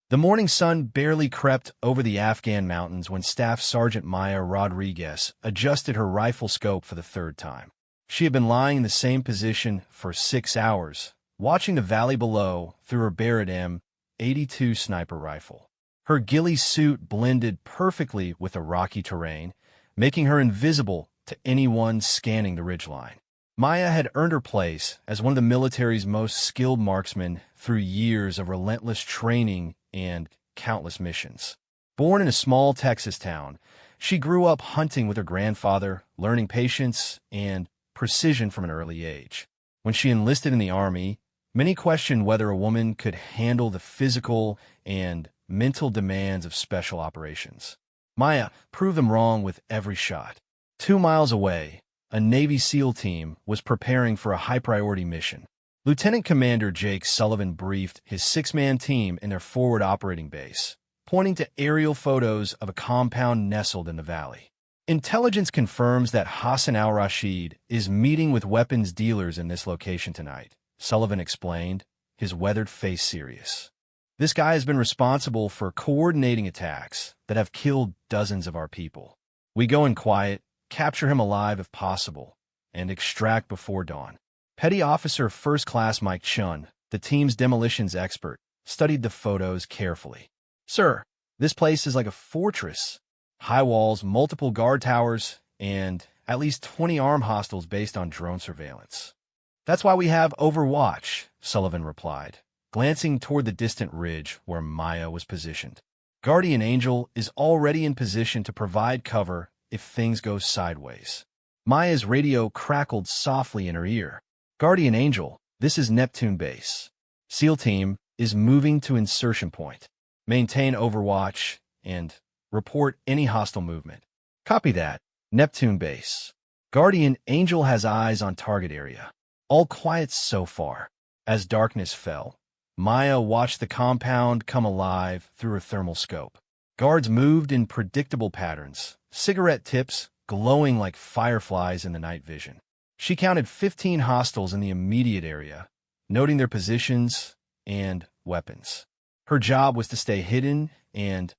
The morning sun barely crept over the Afghan mountains when Staff Sergeant Maya Rodriguez adjusted her rifle scope for the third time. She had been lying in the same position for 6 hours, watching the valley below through her Barrett M82 sniper rifle. Her ghillie suit blended perfectly with the rocky terrain, making her invisible to anyone scanning the ridgeline. Maya had earned her place as one of the military's most skilled marksmen through years of relentless training and countless missions. Born in a small Texas town, she grew up hunting with her grandfather, learning patience and precision from an early age. When she enlisted in the Army, many questioned whether a woman could handle the physical and mental demands of special operations. Maya proved them wrong with every shot. 2 miles away, a Navy SEAL team was preparing for a high-priority mission. Lieutenant Commander Jake Sullivan briefed his 6-man team in their forward operating base, pointing to aerial photos of a compound nestled in the valley. Intelligence confirms that Hassan al-Rashid is meeting with weapons dealers in this location tonight, Sullivan explained, his weathered face serious. This guy has been responsible for coordinating attacks that have killed dozens of our people. We go in quiet, capture him alive if possible, and extract before dawn. Petty Officer First Class Mike Chun, the team's demolitions expert, studied the photos carefully. Sir, this place is like a fortress. High walls, multiple guard towers, and at least 20 armed hostiles based on drone surveillance. That's why we have Overwatch, Sullivan replied, glancing toward the distant ridge where Maya was positioned. Guardian Angel is already in position to provide cover if things go sideways. Maya's radio crackled softly in her ear. Guardian Angel, this is Neptune Base. SEAL Team is moving to insertion point. Maintain Overwatch and report any hostile movement. Copy that. Neptune Base. Guardian Angel has eyes on target area. All quiet so far. As darkness fell, Maya watched the compound come alive through her thermal scope. Guards moved in predictable patterns, cigarette tips glowing like fireflies in the night vision. She counted 15 hostiles in the immediate area, noting their positions and weapons. Her job was to stay hidden and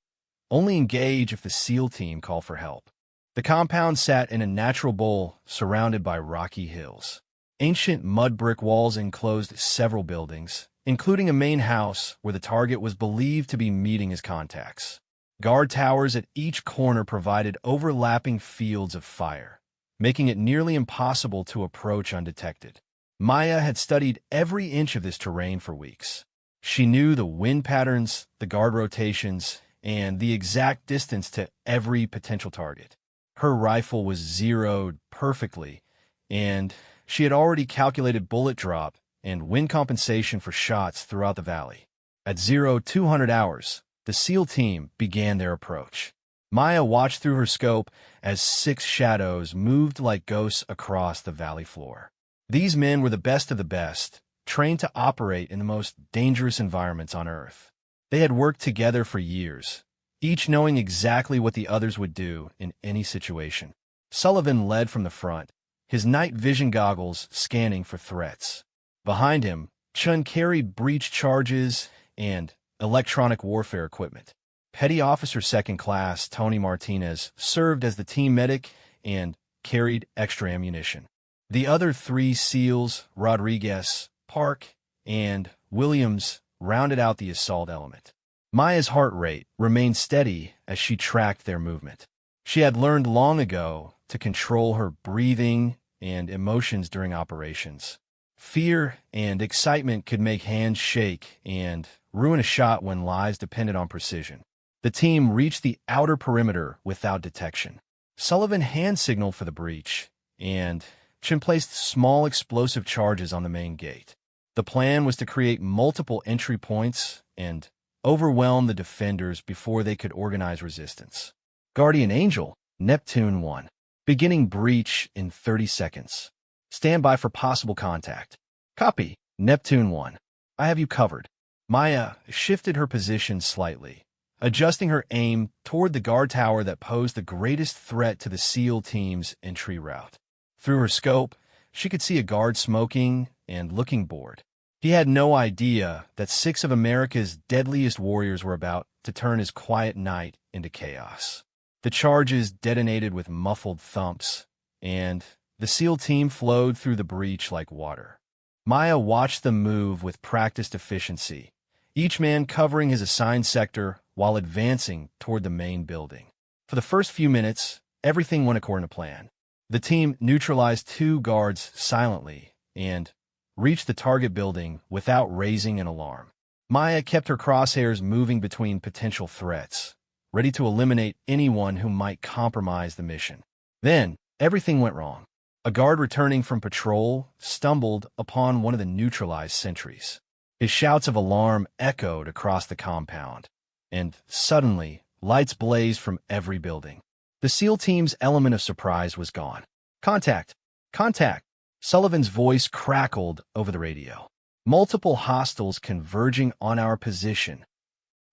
only engage if the SEAL team called for help. The compound sat in a natural bowl surrounded by rocky hills. Ancient mud brick walls enclosed several buildings, including a main house where the target was believed to be meeting his contacts. Guard towers at each corner provided overlapping fields of fire, making it nearly impossible to approach undetected. Maya had studied every inch of this terrain for weeks. She knew the wind patterns, the guard rotations, and the exact distance to every potential target. Her rifle was zeroed perfectly, and she had already calculated bullet drop and wind compensation for shots throughout the valley. At 0200 hours, the SEAL team began their approach. Maya watched through her scope as 6 shadows moved like ghosts across the valley floor. These men were the best of the best, trained to operate in the most dangerous environments on Earth. They had worked together for years, each knowing exactly what the others would do in any situation. Sullivan led from the front, his night vision goggles scanning for threats. Behind him, Chun carried breach charges and electronic warfare equipment. Petty Officer Second Class Tony Martinez served as the team medic and carried extra ammunition. The other 3 SEALs, Rodriguez, Park, and Williams, rounded out the assault element. Maya's heart rate remained steady as she tracked their movement. She had learned long ago to control her breathing and emotions during operations. Fear and excitement could make hands shake and ruin a shot when lives depended on precision. The team reached the outer perimeter without detection. Sullivan hand signaled for the breach, and Chin placed small explosive charges on the main gate. The plan was to create multiple entry points and overwhelm the defenders before they could organize resistance. Guardian Angel, Neptune 1. Beginning breach in 30 seconds. Stand by for possible contact. Copy, Neptune 1. I have you covered. Maya shifted her position slightly, adjusting her aim toward the guard tower that posed the greatest threat to the SEAL team's entry route. Through her scope, she could see a guard smoking and looking bored. He had no idea that 6 of America's deadliest warriors were about to turn his quiet night into chaos. The charges detonated with muffled thumps, and the SEAL team flowed through the breach like water. Maya watched them move with practiced efficiency, each man covering his assigned sector while advancing toward the main building. For the first few minutes, everything went according to plan. The team neutralized 2 guards silently and reached the target building without raising an alarm. Maya kept her crosshairs moving between potential threats, ready to eliminate anyone who might compromise the mission. Then, everything went wrong. A guard returning from patrol stumbled upon one of the neutralized sentries. His shouts of alarm echoed across the compound, and suddenly, lights blazed from every building. The SEAL team's element of surprise was gone. "Contact! Contact!" Sullivan's voice crackled over the radio. "Multiple hostiles converging on our position."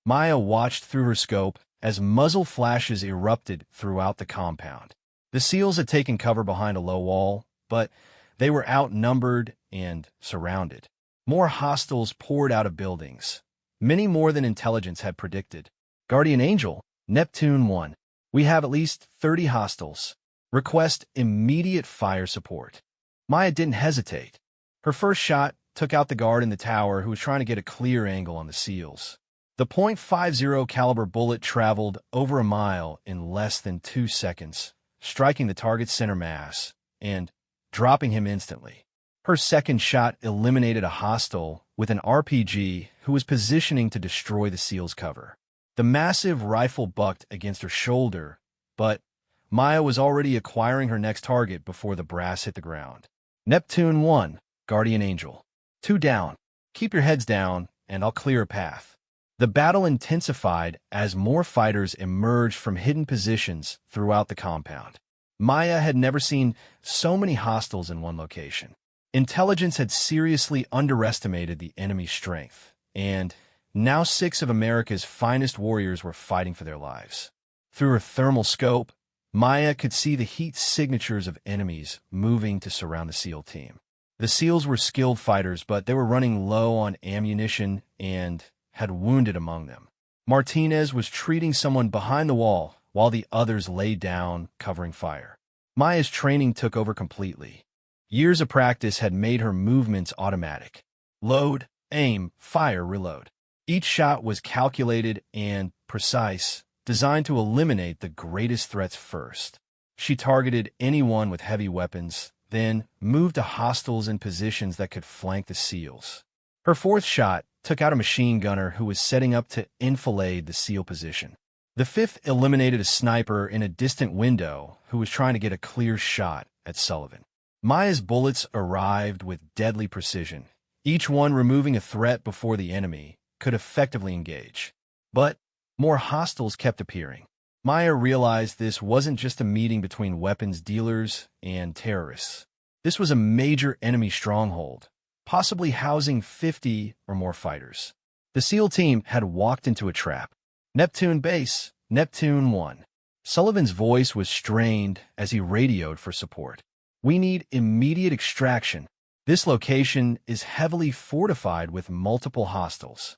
Maya watched through her scope as muzzle flashes erupted throughout the compound. The SEALs had taken cover behind a low wall, but they were outnumbered and surrounded. More hostiles poured out of buildings, many more than intelligence had predicted. "Guardian Angel, Neptune 1. We have at least 30 hostiles. Request immediate fire support." Maya didn't hesitate. Her first shot took out the guard in the tower who was trying to get a clear angle on the SEALs. The .50 caliber bullet traveled over a mile in less than 2 seconds, striking the target's center mass and dropping him instantly. Her second shot eliminated a hostile with an RPG who was positioning to destroy the SEAL's cover. The massive rifle bucked against her shoulder, but Maya was already acquiring her next target before the brass hit the ground. "Neptune 1, Guardian Angel. 2 down. Keep your heads down, and I'll clear a path." The battle intensified as more fighters emerged from hidden positions throughout the compound. Maya had never seen so many hostiles in one location. Intelligence had seriously underestimated the enemy's strength, and now 6 of America's finest warriors were fighting for their lives. Through her thermal scope, Maya could see the heat signatures of enemies moving to surround the SEAL team. The SEALs were skilled fighters, but they were running low on ammunition and had wounded among them. Martinez was treating someone behind the wall while the others lay down, covering fire. Maya's training took over completely. Years of practice had made her movements automatic. Load, aim, fire, reload. Each shot was calculated and precise, designed to eliminate the greatest threats first. She targeted anyone with heavy weapons, then moved to hostiles in positions that could flank the SEALs. Her fourth shot took out a machine gunner who was setting up to enfilade the SEAL position. The fifth eliminated a sniper in a distant window who was trying to get a clear shot at Sullivan. Maya's bullets arrived with deadly precision, each one removing a threat before the enemy could effectively engage. But more hostiles kept appearing. Maya realized this wasn't just a meeting between weapons dealers and terrorists. This was a major enemy stronghold, possibly housing 50 or more fighters. The SEAL team had walked into a trap. "Neptune base, Neptune 1. Sullivan's voice was strained as he radioed for support. "We need immediate extraction. This location is heavily fortified with multiple hostiles."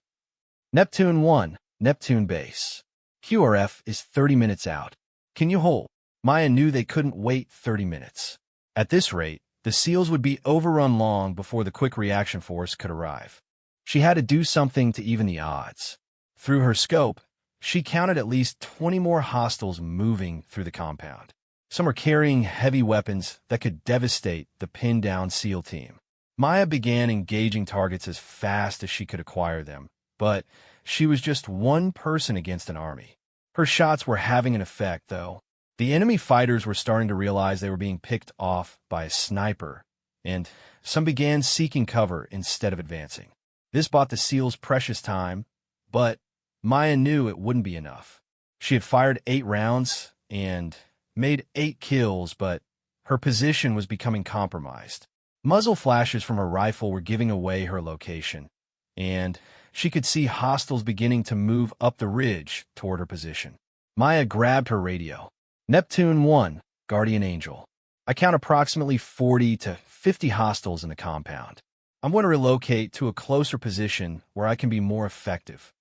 "Neptune 1. Neptune base. QRF is 30 minutes out. Can you hold?" Maya knew they couldn't wait 30 minutes. At this rate, the SEALs would be overrun long before the quick reaction force could arrive. She had to do something to even the odds. Through her scope, she counted at least 20 more hostiles moving through the compound. Some were carrying heavy weapons that could devastate the pinned-down SEAL team. Maya began engaging targets as fast as she could acquire them, but she was just one person against an army. Her shots were having an effect, though. The enemy fighters were starting to realize they were being picked off by a sniper, and some began seeking cover instead of advancing. This bought the SEALs precious time, but Maya knew it wouldn't be enough. She had fired 8 rounds and made 8 kills, but her position was becoming compromised. Muzzle flashes from her rifle were giving away her location, and she could see hostiles beginning to move up the ridge toward her position. Maya grabbed her radio. "Neptune 1, Guardian Angel. I count approximately 40 to 50 hostiles in the compound. I'm going to relocate to a closer position where I can be more effective.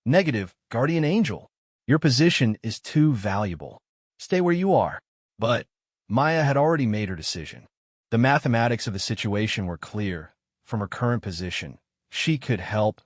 Negative, guardian angel. Your position is too valuable. Stay where you are. But Maya had already made her decision. The mathematics of the situation were clear. From her current position, she could help,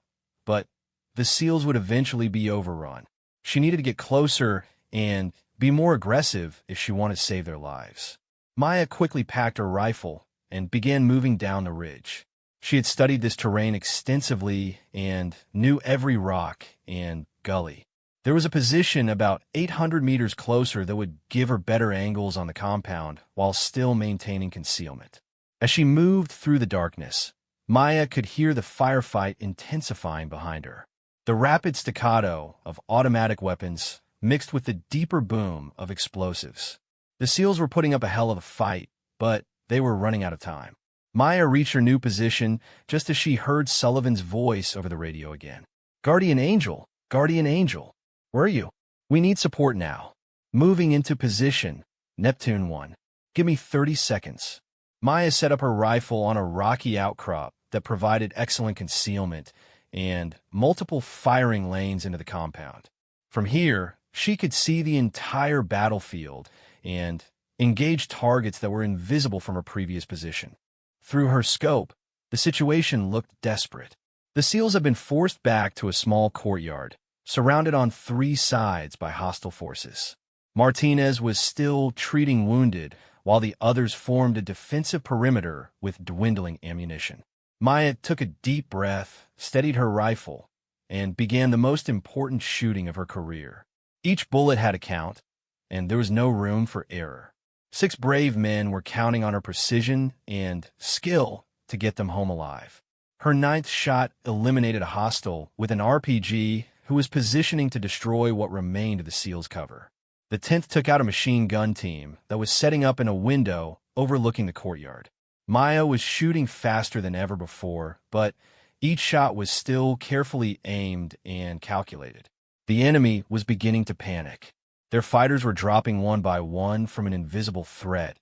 but the SEALs would eventually be overrun. She needed to get closer and be more aggressive if she wanted to save their lives. Maya quickly packed her rifle and began moving down the ridge. She had studied this terrain extensively and knew every rock and gully. There was a position about 800 meters closer that would give her better angles on the compound while still maintaining concealment. As she moved through the darkness, Maya could hear the firefight intensifying behind her. The rapid staccato of automatic weapons mixed with the deeper boom of explosives. The SEALs were putting up a hell of a fight, but they were running out of time. Maya reached her new position just as she heard Sullivan's voice over the radio again. Guardian Angel, where are you? We need support now. Moving into position, Neptune 1. Give me 30 seconds. Maya set up her rifle on a rocky outcrop that provided excellent concealment and multiple firing lanes into the compound. From here, she could see the entire battlefield and engage targets that were invisible from her previous position. Through her scope, the situation looked desperate. The SEALs had been forced back to a small courtyard, surrounded on three sides by hostile forces. Martinez was still treating wounded, while the others formed a defensive perimeter with dwindling ammunition. Maya took a deep breath, steadied her rifle, and began the most important shooting of her career. Each bullet had a count, and there was no room for error. 6 brave men were counting on her precision and skill to get them home alive. Her 9th shot eliminated a hostile with an RPG who was positioning to destroy what remained of the SEALs' cover. The 10th took out a machine gun team that was setting up in a window overlooking the courtyard. Maya was shooting faster than ever before, but each shot was still carefully aimed and calculated. The enemy was beginning to panic. Their fighters were dropping one by one from an invisible threat,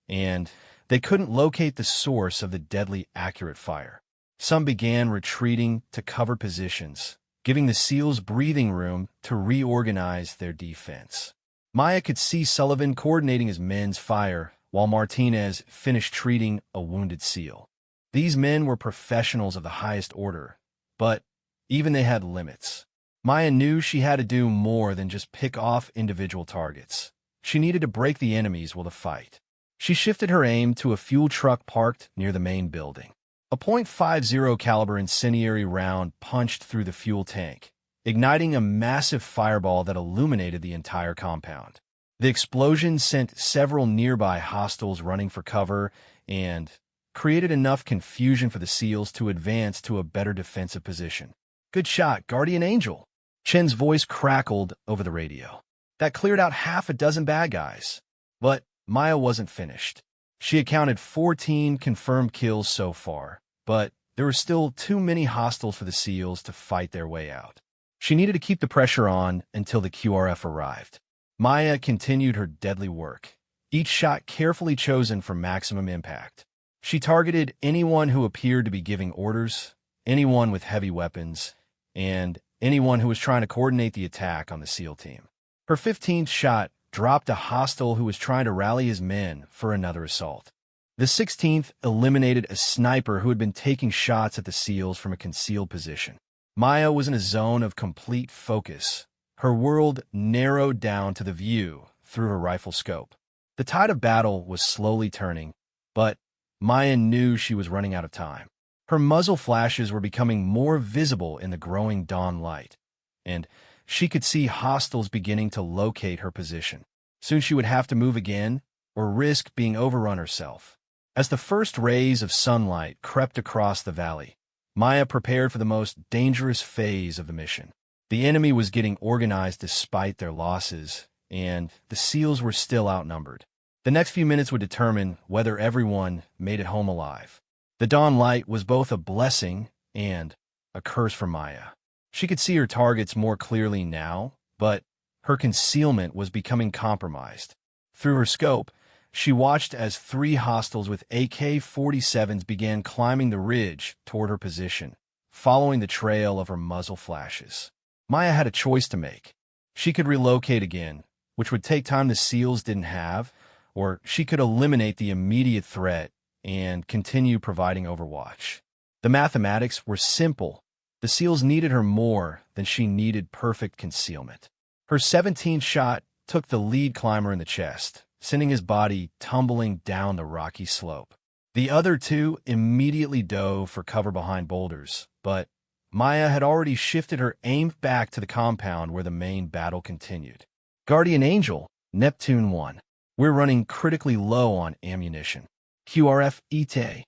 and they couldn't locate the source of the deadly accurate fire. Some began retreating to cover positions, giving the SEALs breathing room to reorganize their defense. Maya could see Sullivan coordinating his men's fire while Martinez finished treating a wounded SEAL. These men were professionals of the highest order, but even they had limits. Maya knew she had to do more than just pick off individual targets. She needed to break the enemy's will to fight. She shifted her aim to a fuel truck parked near the main building. A .50 caliber incendiary round punched through the fuel tank, igniting a massive fireball that illuminated the entire compound. The explosion sent several nearby hostiles running for cover and created enough confusion for the SEALs to advance to a better defensive position. Good shot, Guardian Angel. Chen's voice crackled over the radio. That cleared out half a dozen bad guys. But Maya wasn't finished. She had counted 14 confirmed kills so far, but there were still too many hostiles for the SEALs to fight their way out. She needed to keep the pressure on until the QRF arrived. Maya continued her deadly work, each shot carefully chosen for maximum impact. She targeted anyone who appeared to be giving orders, anyone with heavy weapons, and anyone who was trying to coordinate the attack on the SEAL team. Her 15th shot dropped a hostile who was trying to rally his men for another assault. The 16th eliminated a sniper who had been taking shots at the SEALs from a concealed position. Maya was in a zone of complete focus. Her world narrowed down to the view through her rifle scope. The tide of battle was slowly turning, but Maya knew she was running out of time. Her muzzle flashes were becoming more visible in the growing dawn light, and she could see hostiles beginning to locate her position. Soon she would have to move again or risk being overrun herself. As the first rays of sunlight crept across the valley, Maya prepared for the most dangerous phase of the mission. The enemy was getting organized despite their losses, and the SEALs were still outnumbered. The next few minutes would determine whether everyone made it home alive. The dawn light was both a blessing and a curse for Maya. She could see her targets more clearly now, but her concealment was becoming compromised. Through her scope, She watched as 3 hostiles with AK-47s began climbing the ridge toward her position, following the trail of her muzzle flashes. Maya had a choice to make. She could relocate again, which would take time the SEALs didn't have, or she could eliminate the immediate threat and continue providing overwatch. The mathematics were simple. The SEALs needed her more than she needed perfect concealment. Her 17th shot took the lead climber in the chest, sending his body tumbling down the rocky slope. The other 2 immediately dove for cover behind boulders, but Maya had already shifted her aim back to the compound where the main battle continued. Guardian Angel, Neptune 1. We're running critically low on ammunition. QRF ETA.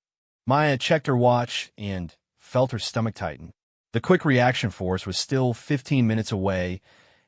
Maya checked her watch and felt her stomach tighten. The quick reaction force was still 15 minutes away,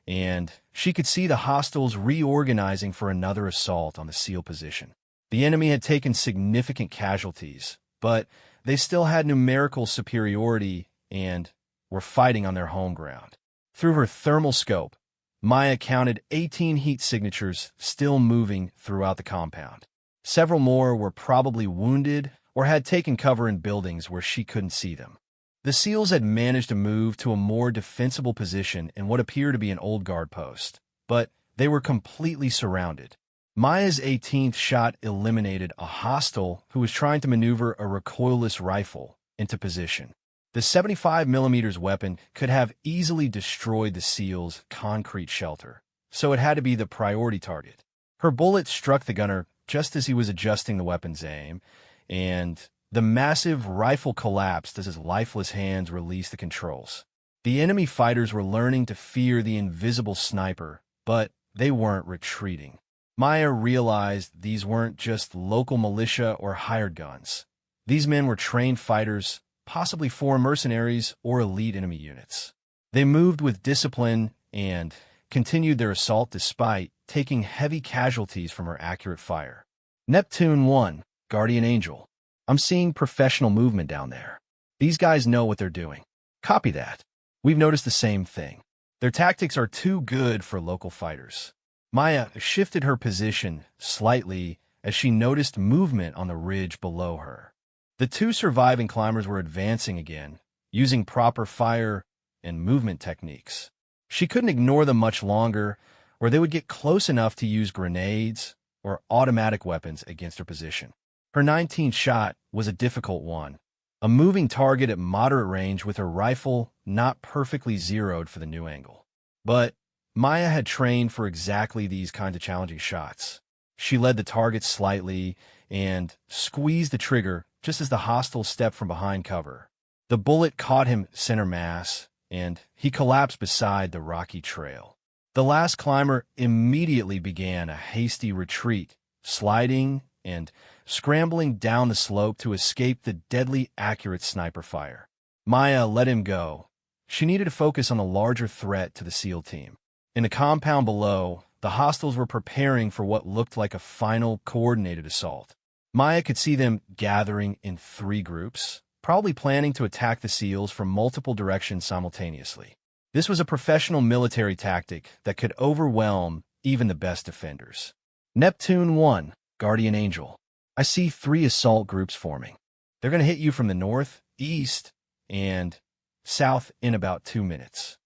and she could see the hostiles reorganizing for another assault on the SEAL position. The enemy had taken significant casualties, but they still had numerical superiority and were fighting on their home ground. Through her thermal scope, Maya counted 18 heat signatures still moving throughout the compound. Several more were probably wounded or had taken cover in buildings where she couldn't see them. The SEALs had managed to move to a more defensible position in what appeared to be an old guard post, but they were completely surrounded. Maya's 18th shot eliminated a hostile who was trying to maneuver a recoilless rifle into position. The 75mm weapon could have easily destroyed the SEAL's concrete shelter, so it had to be the priority target. Her bullet struck the gunner just as he was adjusting the weapon's aim, and the massive rifle collapsed as his lifeless hands released the controls. The enemy fighters were learning to fear the invisible sniper, but they weren't retreating. Maya realized these weren't just local militia or hired guns. These men were trained fighters, possibly foreign mercenaries or elite enemy units. They moved with discipline and continued their assault despite taking heavy casualties from her accurate fire. Neptune 1, Guardian Angel. I'm seeing professional movement down there. These guys know what they're doing. Copy that. We've noticed the same thing. Their tactics are too good for local fighters. Maya shifted her position slightly as she noticed movement on the ridge below her. The 2 surviving climbers were advancing again, using proper fire and movement techniques. She couldn't ignore them much longer, or they would get close enough to use grenades or automatic weapons against her position. Her 19th shot was a difficult one, a moving target at moderate range with her rifle not perfectly zeroed for the new angle. But Maya had trained for exactly these kinds of challenging shots. She led the target slightly and squeezed the trigger just as the hostile stepped from behind cover. The bullet caught him center mass, and he collapsed beside the rocky trail. The last climber immediately began a hasty retreat, sliding and scrambling down the slope to escape the deadly accurate sniper fire. Maya let him go. She needed to focus on the larger threat to the SEAL team. In the compound below, the hostiles were preparing for what looked like a final coordinated assault. Maya could see them gathering in 3 groups, probably planning to attack the SEALs from multiple directions simultaneously. This was a professional military tactic that could overwhelm even the best defenders. Neptune 1, Guardian Angel. I see 3 assault groups forming. They're going to hit you from the north, east, and south in about 2 minutes.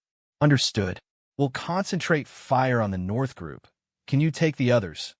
Understood. We'll concentrate fire on the north group. Can you take the others?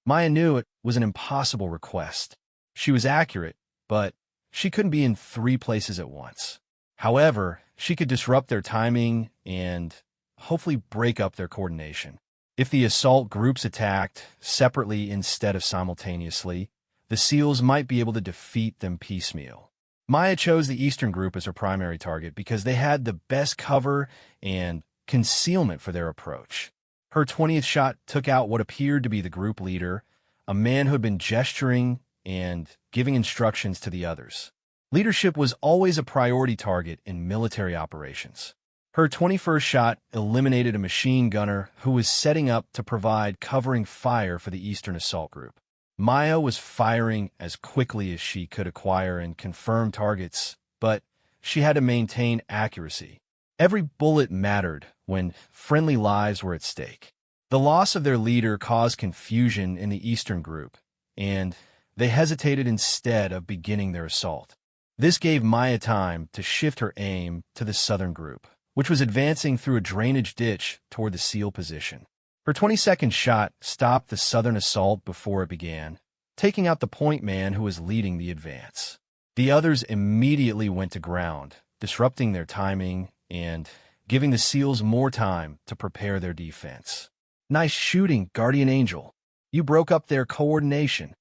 Maya knew it was an impossible request. She was accurate, but she couldn't be in 3 places at once. However, she could disrupt their timing and hopefully break up their coordination. If the assault groups attacked separately instead of simultaneously, the SEALs might be able to defeat them piecemeal. Maya chose the eastern group as her primary target because they had the best cover and concealment for their approach. Her 20th shot took out what appeared to be the group leader, a man who had been gesturing and giving instructions to the others. Leadership was always a priority target in military operations. Her 21st shot eliminated a machine gunner who was setting up to provide covering fire for the Eastern Assault Group. Maya was firing as quickly as she could acquire and confirm targets, but she had to maintain accuracy. Every bullet mattered when friendly lives were at stake. The loss of their leader caused confusion in the Eastern Group, and they hesitated instead of beginning their assault. This gave Maya time to shift her aim to the southern group, which was advancing through a drainage ditch toward the SEAL position. Her 20-second shot stopped the southern assault before it began, taking out the point man who was leading the advance. The others immediately went to ground, disrupting their timing and giving the SEALs more time to prepare their defense. Nice shooting, Guardian Angel. You broke up their coordination.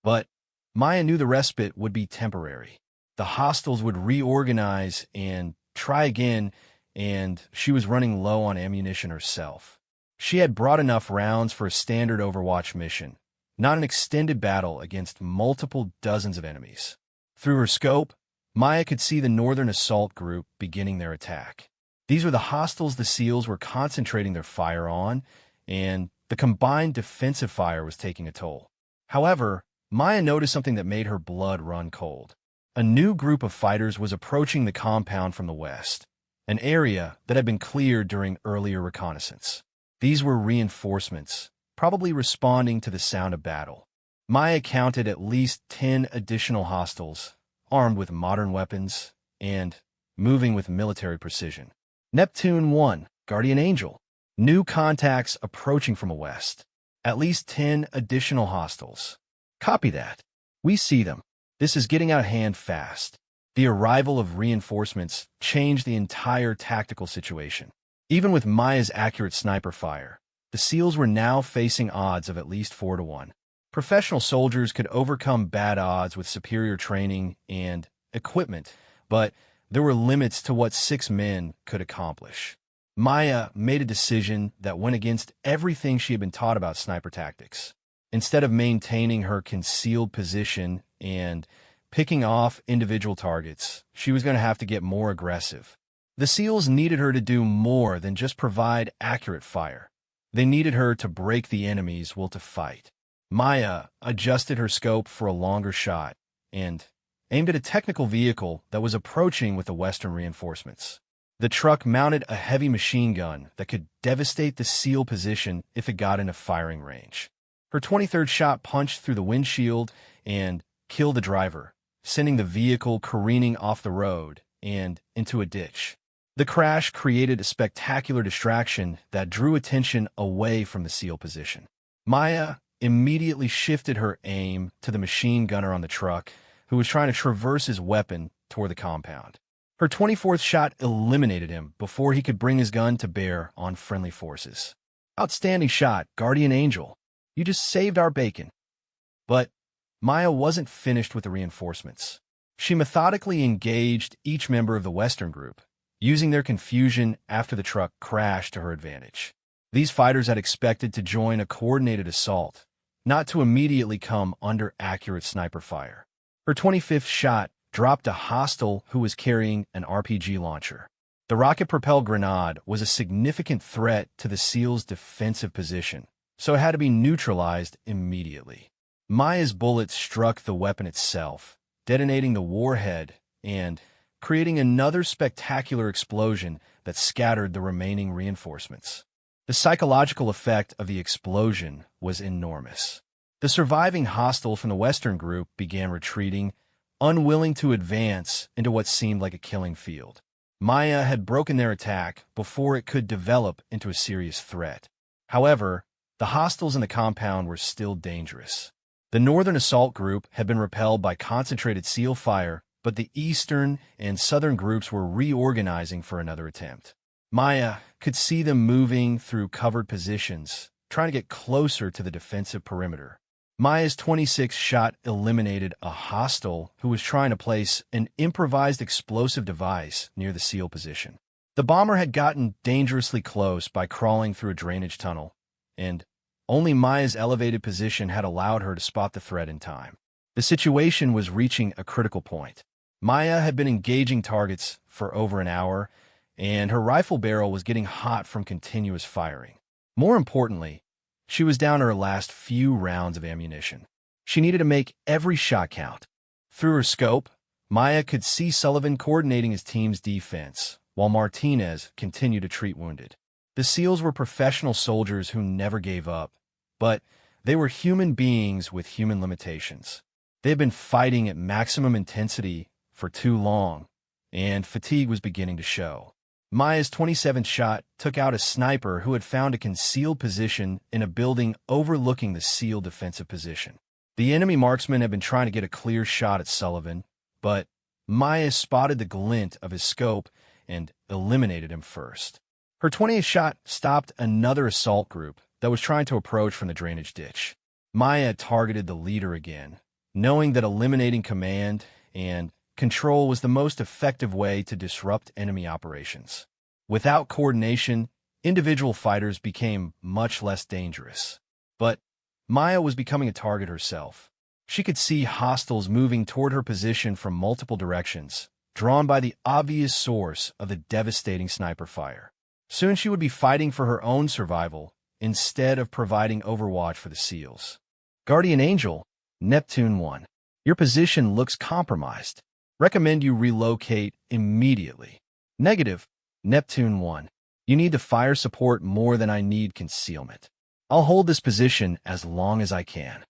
But Maya knew the respite would be temporary. The hostiles would reorganize and try again, and she was running low on ammunition herself. She had brought enough rounds for a standard Overwatch mission, not an extended battle against multiple dozens of enemies. Through her scope, Maya could see the Northern Assault Group beginning their attack. These were the hostiles the SEALs were concentrating their fire on, and the combined defensive fire was taking a toll. However, Maya noticed something that made her blood run cold. A new group of fighters was approaching the compound from the west, an area that had been cleared during earlier reconnaissance. These were reinforcements, probably responding to the sound of battle. Maya counted at least 10 additional hostiles, armed with modern weapons and moving with military precision. Neptune 1, Guardian Angel. New contacts approaching from the west. At least 10 additional hostiles. Copy that. We see them. This is getting out of hand fast. The arrival of reinforcements changed the entire tactical situation. Even with Maya's accurate sniper fire, the SEALs were now facing odds of at least 4-1. Professional soldiers could overcome bad odds with superior training and equipment, but there were limits to what 6 men could accomplish. Maya made a decision that went against everything she had been taught about sniper tactics. Instead of maintaining her concealed position and picking off individual targets, she was going to have to get more aggressive. The SEALs needed her to do more than just provide accurate fire. They needed her to break the enemy's will to fight. Maya adjusted her scope for a longer shot and aimed at a technical vehicle that was approaching with the Western reinforcements. The truck mounted a heavy machine gun that could devastate the SEAL position if it got into firing range. Her 23rd shot punched through the windshield and killed the driver, sending the vehicle careening off the road and into a ditch. The crash created a spectacular distraction that drew attention away from the SEAL position. Maya immediately shifted her aim to the machine gunner on the truck, who was trying to traverse his weapon toward the compound. Her 24th shot eliminated him before he could bring his gun to bear on friendly forces. Outstanding shot, Guardian Angel. You just saved our bacon. But Maya wasn't finished with the reinforcements. She methodically engaged each member of the Western group, using their confusion after the truck crashed to her advantage. These fighters had expected to join a coordinated assault, not to immediately come under accurate sniper fire. Her 25th shot dropped a hostile who was carrying an RPG launcher. The rocket-propelled grenade was a significant threat to the SEAL's defensive position, so it had to be neutralized immediately. Maya's bullets struck the weapon itself, detonating the warhead and creating another spectacular explosion that scattered the remaining reinforcements. The psychological effect of the explosion was enormous. The surviving hostile from the Western group began retreating, unwilling to advance into what seemed like a killing field. Maya had broken their attack before it could develop into a serious threat. However, the hostiles in the compound were still dangerous. The Northern Assault Group had been repelled by concentrated SEAL fire, but the Eastern and Southern groups were reorganizing for another attempt. Maya could see them moving through covered positions, trying to get closer to the defensive perimeter. Maya's 26th shot eliminated a hostile who was trying to place an improvised explosive device near the SEAL position. The bomber had gotten dangerously close by crawling through a drainage tunnel, and only Maya's elevated position had allowed her to spot the threat in time. The situation was reaching a critical point. Maya had been engaging targets for over an hour, and her rifle barrel was getting hot from continuous firing. More importantly, she was down to her last few rounds of ammunition. She needed to make every shot count. Through her scope, Maya could see Sullivan coordinating his team's defense, while Martinez continued to treat wounded. The SEALs were professional soldiers who never gave up, but They were human beings with human limitations. They had been fighting at maximum intensity for too long, and fatigue was beginning to show. Maya's 27th shot took out a sniper who had found a concealed position in a building overlooking the sealed defensive position. The enemy marksman had been trying to get a clear shot at Sullivan, but Maya spotted the glint of his scope and eliminated him first. Her 20th shot stopped another assault group that was trying to approach from the drainage ditch. Maya targeted the leader again, knowing that eliminating command and control was the most effective way to disrupt enemy operations. Without coordination, individual fighters became much less dangerous. But Maya was becoming a target herself. She could see hostiles moving toward her position from multiple directions, drawn by the obvious source of the devastating sniper fire. Soon she would be fighting for her own survival instead of providing overwatch for the SEALs. Guardian Angel, Neptune 1. Your position looks compromised. Recommend you relocate immediately. Negative, Neptune 1. You need the fire support more than I need concealment. I'll hold this position as long as I can.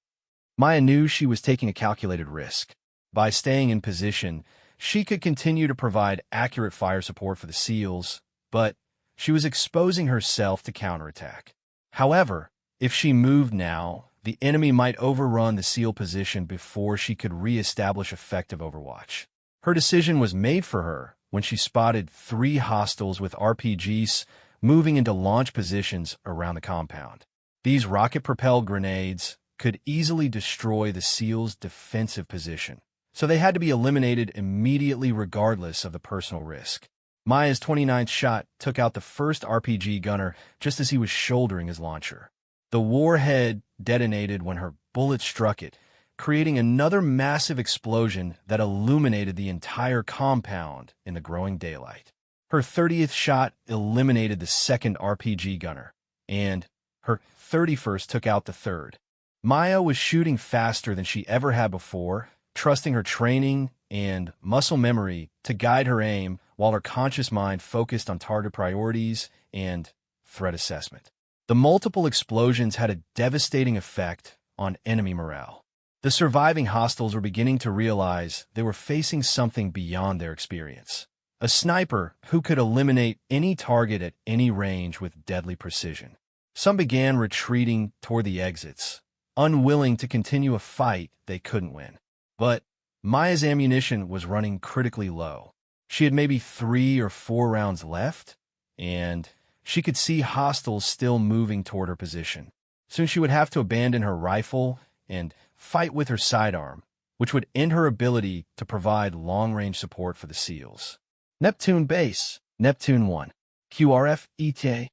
Maya knew she was taking a calculated risk. By staying in position, she could continue to provide accurate fire support for the SEALs, but she was exposing herself to counterattack. However, if she moved now, the enemy might overrun the SEAL position before she could re-establish effective overwatch. Her decision was made for her when she spotted 3 hostiles with RPGs moving into launch positions around the compound. These rocket-propelled grenades could easily destroy the SEAL's defensive position, so they had to be eliminated immediately regardless of the personal risk. Maya's 29th shot took out the first RPG gunner just as he was shouldering his launcher. The warhead detonated when her bullet struck it, creating another massive explosion that illuminated the entire compound in the growing daylight. Her 30th shot eliminated the second RPG gunner, and her 31st took out the third. Maya was shooting faster than she ever had before, trusting her training and muscle memory to guide her aim while her conscious mind focused on target priorities and threat assessment. The multiple explosions had a devastating effect on enemy morale. The surviving hostiles were beginning to realize they were facing something beyond their experience. A sniper who could eliminate any target at any range with deadly precision. Some began retreating toward the exits, unwilling to continue a fight they couldn't win. But Maya's ammunition was running critically low. She had maybe 3 or 4 rounds left, and she could see hostiles still moving toward her position. Soon she would have to abandon her rifle and fight with her sidearm, which would end her ability to provide long-range support for the SEALs. Neptune Base, Neptune 1. QRF ETA.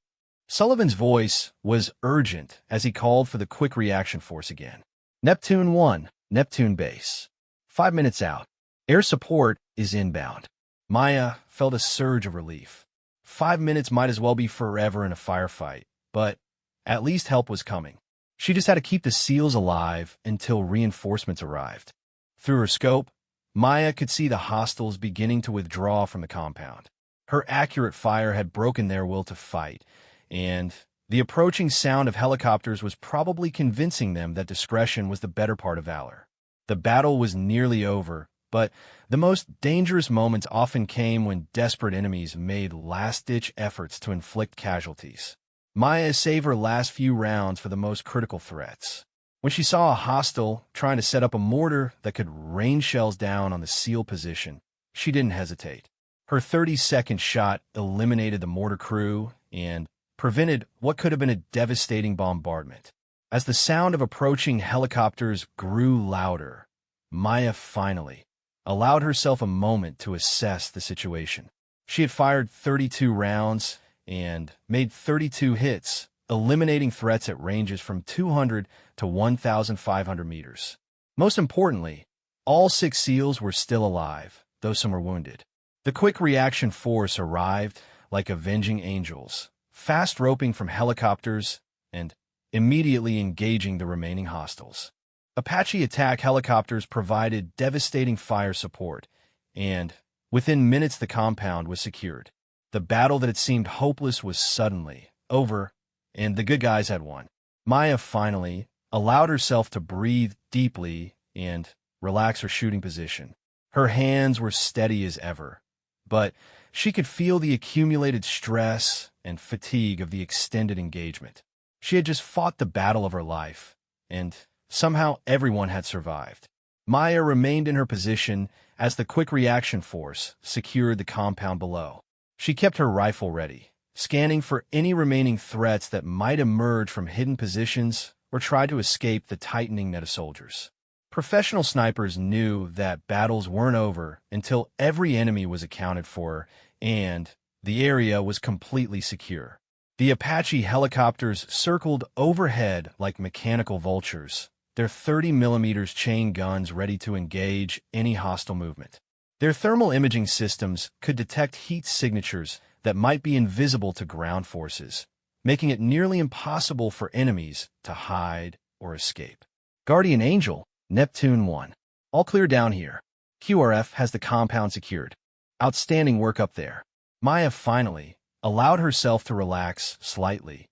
Sullivan's voice was urgent as he called for the quick reaction force again. Neptune 1, Neptune Base. 5 minutes out. Air support is inbound. Maya felt a surge of relief. 5 minutes might as well be forever in a firefight, but at least help was coming. She just had to keep the SEALs alive until reinforcements arrived. Through her scope, Maya could see the hostiles beginning to withdraw from the compound. Her accurate fire had broken their will to fight, and the approaching sound of helicopters was probably convincing them that discretion was the better part of valor. The battle was nearly over, but the most dangerous moments often came when desperate enemies made last-ditch efforts to inflict casualties. Maya saved her last few rounds for the most critical threats. When she saw a hostile trying to set up a mortar that could rain shells down on the SEAL position, she didn't hesitate. Her 30-second shot eliminated the mortar crew and prevented what could have been a devastating bombardment. As the sound of approaching helicopters grew louder, Maya finally allowed herself a moment to assess the situation. She had fired 32 rounds and made 32 hits, eliminating threats at ranges from 200 to 1,500 meters. Most importantly, all 6 SEALs were still alive, though some were wounded. The quick reaction force arrived like avenging angels, fast roping from helicopters and immediately engaging the remaining hostiles. Apache attack helicopters provided devastating fire support, and within minutes the compound was secured. The battle that had seemed hopeless was suddenly over, and the good guys had won. Maya finally allowed herself to breathe deeply and relax her shooting position. Her hands were steady as ever, but she could feel the accumulated stress and fatigue of the extended engagement. She had just fought the battle of her life, and somehow everyone had survived. Maya remained in her position as the quick reaction force secured the compound below. She kept her rifle ready, scanning for any remaining threats that might emerge from hidden positions or try to escape the tightening net of soldiers. Professional snipers knew that battles weren't over until every enemy was accounted for and the area was completely secure. The Apache helicopters circled overhead like mechanical vultures, their 30mm chain guns ready to engage any hostile movement. Their thermal imaging systems could detect heat signatures that might be invisible to ground forces, making it nearly impossible for enemies to hide or escape. Guardian Angel, Neptune 1. All clear down here. QRF has the compound secured. Outstanding work up there. Maya finally allowed herself to relax slightly,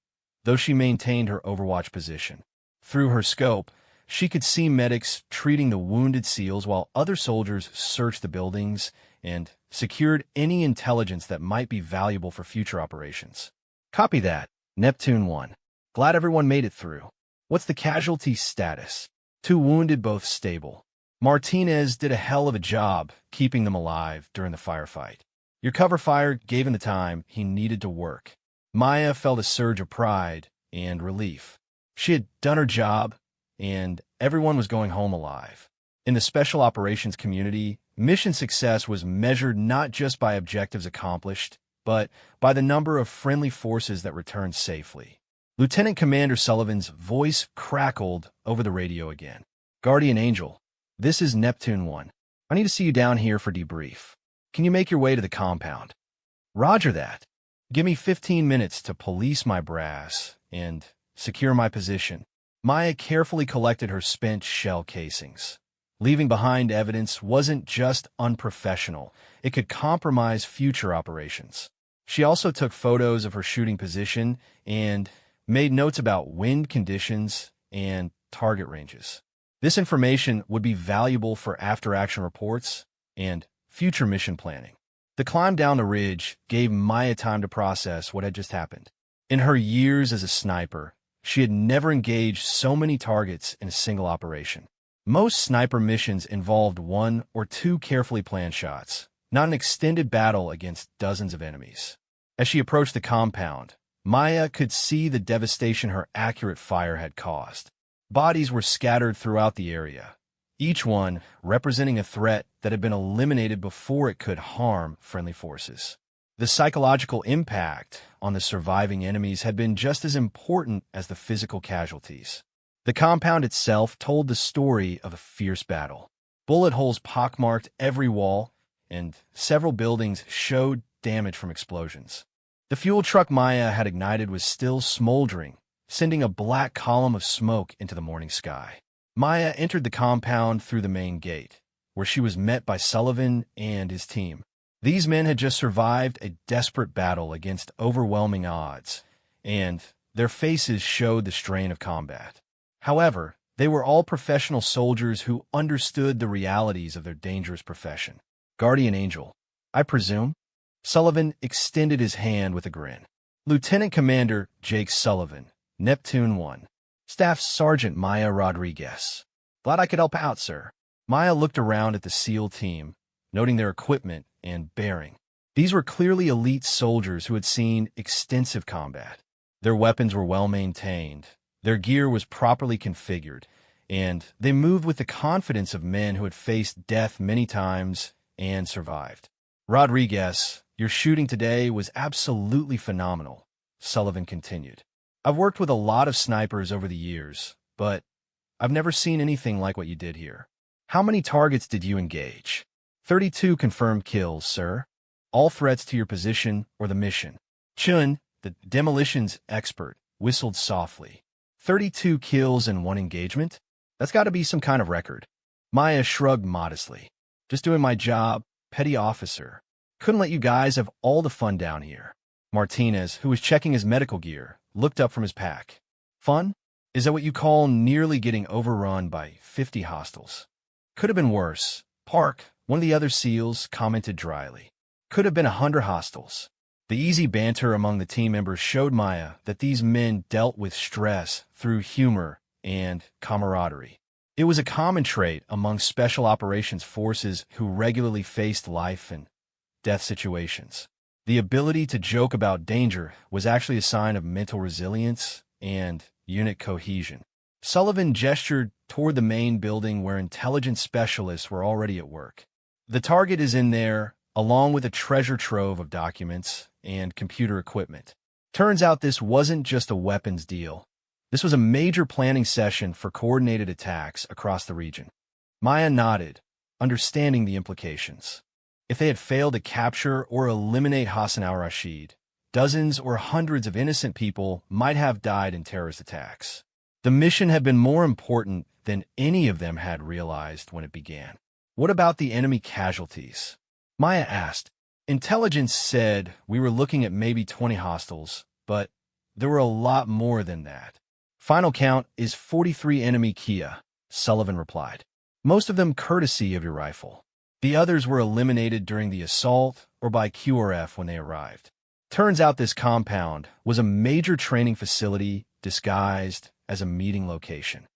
though she maintained her overwatch position. Through her scope, she could see medics treating the wounded SEALs while other soldiers searched the buildings and secured any intelligence that might be valuable for future operations. Copy that, Neptune 1. Glad everyone made it through. What's the casualty status? 2 wounded, both stable. Martinez did a hell of a job keeping them alive during the firefight. Your cover fire gave him the time he needed to work. Maya felt a surge of pride and relief. She had done her job, and everyone was going home alive. In the special operations community, mission success was measured not just by objectives accomplished, but by the number of friendly forces that returned safely. Lieutenant Commander Sullivan's voice crackled over the radio again. Guardian Angel, this is Neptune 1. I need to see you down here for debrief. Can you make your way to the compound? Roger that. Give me 15 minutes to police my brass and secure my position. Maya carefully collected her spent shell casings. Leaving behind evidence wasn't just unprofessional, it could compromise future operations. She also took photos of her shooting position and made notes about wind conditions and target ranges. This information would be valuable for after-action reports and future mission planning. The climb down the ridge gave Maya time to process what had just happened. In her years as a sniper, she had never engaged so many targets in a single operation. Most sniper missions involved 1 or 2 carefully planned shots, not an extended battle against dozens of enemies. As she approached the compound, Maya could see the devastation her accurate fire had caused. Bodies were scattered throughout the area, each one representing a threat that had been eliminated before it could harm friendly forces. The psychological impact on the surviving enemies had been just as important as the physical casualties. The compound itself told the story of a fierce battle. Bullet holes pockmarked every wall, and several buildings showed damage from explosions. The fuel truck Maya had ignited was still smoldering, sending a black column of smoke into the morning sky. Maya entered the compound through the main gate, where she was met by Sullivan and his team. These men had just survived a desperate battle against overwhelming odds, and their faces showed the strain of combat. However, they were all professional soldiers who understood the realities of their dangerous profession. Guardian Angel, I presume? Sullivan extended his hand with a grin. Lieutenant Commander Jake Sullivan, Neptune 1. Staff Sergeant Maya Rodriguez. Glad I could help out, sir. Maya looked around at the SEAL team, noting their equipment and bearing. These were clearly elite soldiers who had seen extensive combat. Their weapons were well maintained, their gear was properly configured, and they moved with the confidence of men who had faced death many times and survived. Rodriguez, your shooting today was absolutely phenomenal, Sullivan continued. I've worked with a lot of snipers over the years, but I've never seen anything like what you did here. How many targets did you engage? 32 confirmed kills, sir. All threats to your position or the mission. Chun, the demolitions expert, whistled softly. 32 kills in 1 engagement? That's got to be some kind of record. Maya shrugged modestly. Just doing my job, petty officer. Couldn't let you guys have all the fun down here. Martinez, who was checking his medical gear, looked up from his pack. Fun? Is that what you call nearly getting overrun by 50 hostiles? Could have been worse. Park, one of the other SEALs, commented dryly. Could have been 100 hostiles. The easy banter among the team members showed Maya that these men dealt with stress through humor and camaraderie. It was a common trait among special operations forces who regularly faced life and death situations. The ability to joke about danger was actually a sign of mental resilience and unit cohesion. Sullivan gestured toward the main building where intelligence specialists were already at work. The target is in there, along with a treasure trove of documents and computer equipment. Turns out this wasn't just a weapons deal. This was a major planning session for coordinated attacks across the region. Maya nodded, understanding the implications. If they had failed to capture or eliminate Hassan al-Rashid, dozens or hundreds of innocent people might have died in terrorist attacks. The mission had been more important than any of them had realized when it began. What about the enemy casualties? Maya asked. Intelligence said we were looking at maybe 20 hostiles, but there were a lot more than that. Final count is 43 enemy Kia, Sullivan replied. Most of them courtesy of your rifle. The others were eliminated during the assault or by QRF when they arrived. Turns out this compound was a major training facility disguised as a meeting location.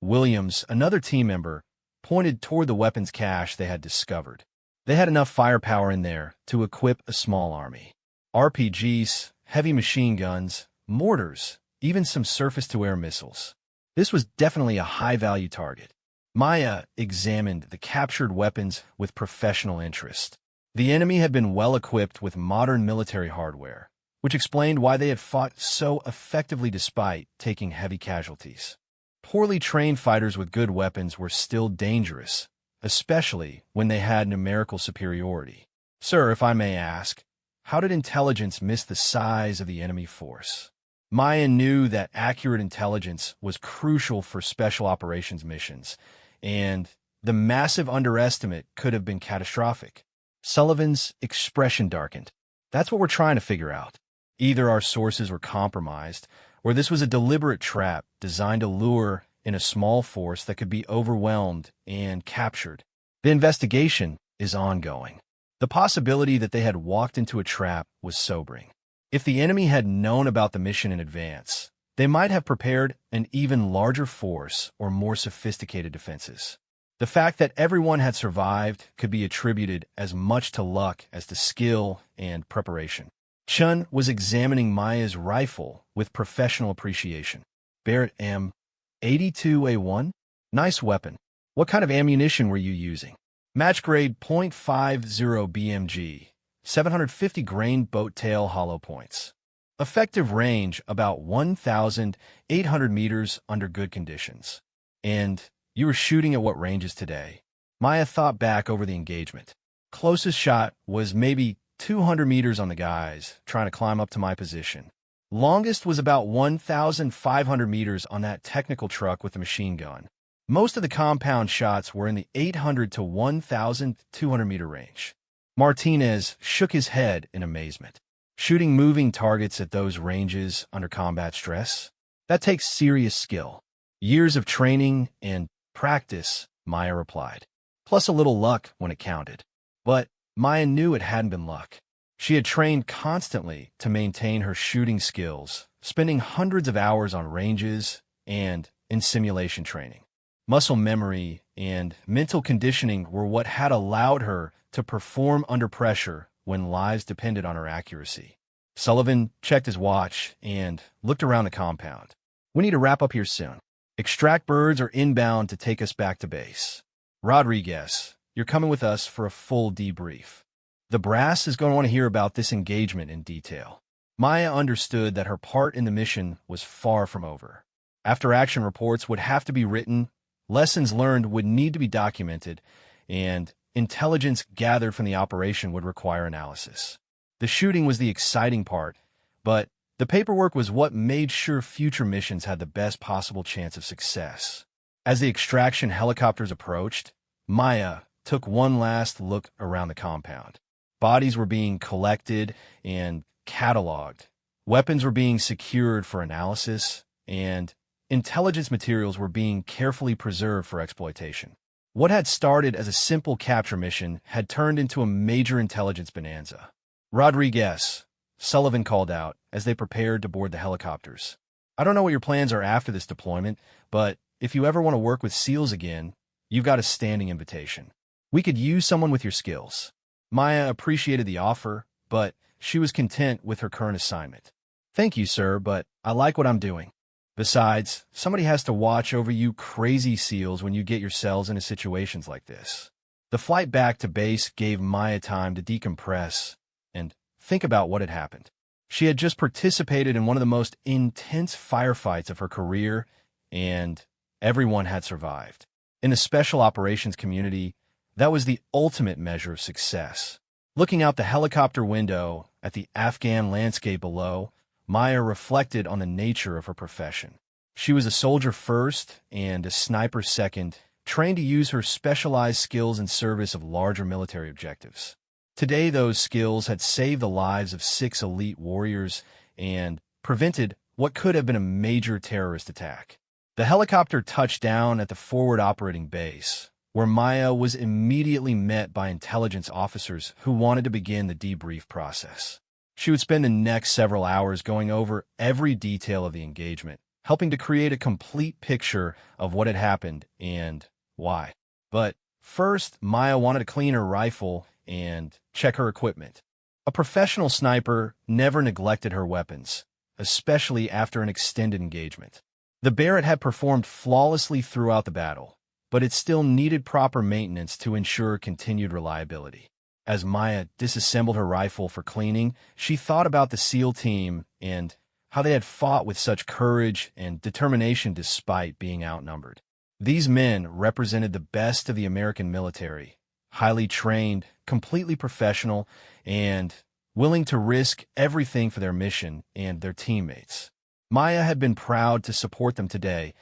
Williams, another team member, pointed toward the weapons cache they had discovered. They had enough firepower in there to equip a small army. RPGs, heavy machine guns, mortars, even some surface-to-air missiles. This was definitely a high-value target. Maya examined the captured weapons with professional interest. The enemy had been well-equipped with modern military hardware, which explained why they had fought so effectively despite taking heavy casualties. Poorly trained fighters with good weapons were still dangerous, especially when they had numerical superiority. Sir, if I may ask, how did intelligence miss the size of the enemy force? Maya knew that accurate intelligence was crucial for special operations missions, and the massive underestimate could have been catastrophic. Sullivan's expression darkened. That's what we're trying to figure out. Either our sources were compromised, or this was a deliberate trap designed to lure in a small force that could be overwhelmed and captured. The investigation is ongoing. The possibility that they had walked into a trap was sobering. If the enemy had known about the mission in advance, they might have prepared an even larger force or more sophisticated defenses. The fact that everyone had survived could be attributed as much to luck as to skill and preparation. Chun was examining Maya's rifle with professional appreciation. Barrett M82A1? Nice weapon. What kind of ammunition were you using? Match grade .50 BMG, 750 grain boat tail hollow points. Effective range about 1,800 meters under good conditions. And you were shooting at what ranges today? Maya thought back over the engagement. Closest shot was maybe 200 meters on the guys trying to climb up to my position. Longest was about 1,500 meters on that technical truck with the machine gun. Most of the compound shots were in the 800 to 1,200 meter range. Martinez shook his head in amazement. Shooting moving targets at those ranges under combat stress? That takes serious skill. Years of training and practice, Maya replied. Plus a little luck when it counted. But Maya knew it hadn't been luck. She had trained constantly to maintain her shooting skills, spending hundreds of hours on ranges and in simulation training. Muscle memory and mental conditioning were what had allowed her to perform under pressure when lives depended on her accuracy. Sullivan checked his watch and looked around the compound. We need to wrap up here soon. Extract birds are inbound to take us back to base. Rodriguez, you're coming with us for a full debrief. The brass is going to want to hear about this engagement in detail. Maya understood that her part in the mission was far from over. After-action reports would have to be written, lessons learned would need to be documented, and intelligence gathered from the operation would require analysis. The shooting was the exciting part, but the paperwork was what made sure future missions had the best possible chance of success. As the extraction helicopters approached, Maya took one last look around the compound. Bodies were being collected and cataloged. Weapons were being secured for analysis, and intelligence materials were being carefully preserved for exploitation. What had started as a simple capture mission had turned into a major intelligence bonanza. Rodriguez, Sullivan called out as they prepared to board the helicopters. I don't know what your plans are after this deployment, but if you ever want to work with SEALs again, you've got a standing invitation. We could use someone with your skills. Maya appreciated the offer, but she was content with her current assignment. Thank you, sir, but I like what I'm doing. Besides, somebody has to watch over you crazy SEALs when you get yourselves into situations like this. The flight back to base gave Maya time to decompress and think about what had happened. She had just participated in one of the most intense firefights of her career, and everyone had survived. In the special operations community, that was the ultimate measure of success. Looking out the helicopter window at the Afghan landscape below, Maya reflected on the nature of her profession. She was a soldier first and a sniper second, trained to use her specialized skills in service of larger military objectives. Today, those skills had saved the lives of 6 elite warriors and prevented what could have been a major terrorist attack. The helicopter touched down at the forward operating base, where Maya was immediately met by intelligence officers who wanted to begin the debrief process. She would spend the next several hours going over every detail of the engagement, helping to create a complete picture of what had happened and why. But first, Maya wanted to clean her rifle and check her equipment. A professional sniper never neglected her weapons, especially after an extended engagement. The Barrett had performed flawlessly throughout the battle, but it still needed proper maintenance to ensure continued reliability. As Maya disassembled her rifle for cleaning, she thought about the SEAL team and how they had fought with such courage and determination despite being outnumbered. These men represented the best of the American military, highly trained, completely professional, and willing to risk everything for their mission and their teammates. Maya had been proud to support them today,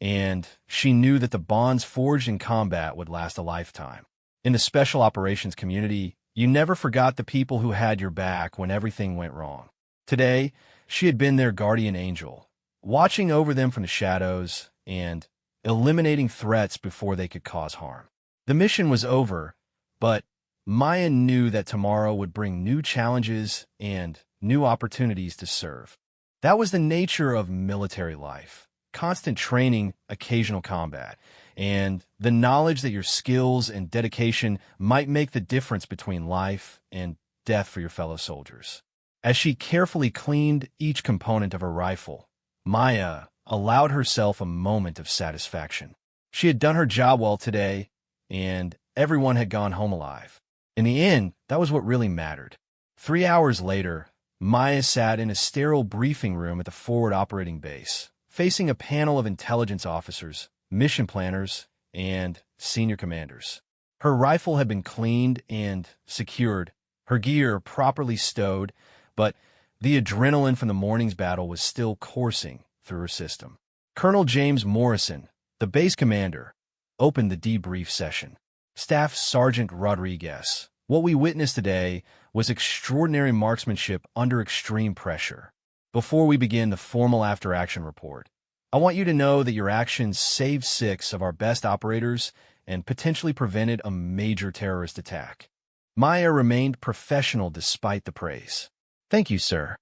and she knew that the bonds forged in combat would last a lifetime. In the special operations community, you never forgot the people who had your back when everything went wrong. Today, she had been their guardian angel, watching over them from the shadows and eliminating threats before they could cause harm. The mission was over, but Maya knew that tomorrow would bring new challenges and new opportunities to serve. That was the nature of military life: constant training, occasional combat, and the knowledge that your skills and dedication might make the difference between life and death for your fellow soldiers. As she carefully cleaned each component of her rifle, Maya allowed herself a moment of satisfaction. She had done her job well today, and everyone had gone home alive. In the end, that was what really mattered. 3 hours later, Maya sat in a sterile briefing room at the forward operating base, facing a panel of intelligence officers, mission planners, and senior commanders. Her rifle had been cleaned and secured, her gear properly stowed, but the adrenaline from the morning's battle was still coursing through her system. Colonel James Morrison, the base commander, opened the debrief session. Staff Sergeant Rodriguez, what we witnessed today was extraordinary marksmanship under extreme pressure. Before we begin the formal after-action report, I want you to know that your actions saved 6 of our best operators and potentially prevented a major terrorist attack. Maya remained professional despite the praise. Thank you, sir.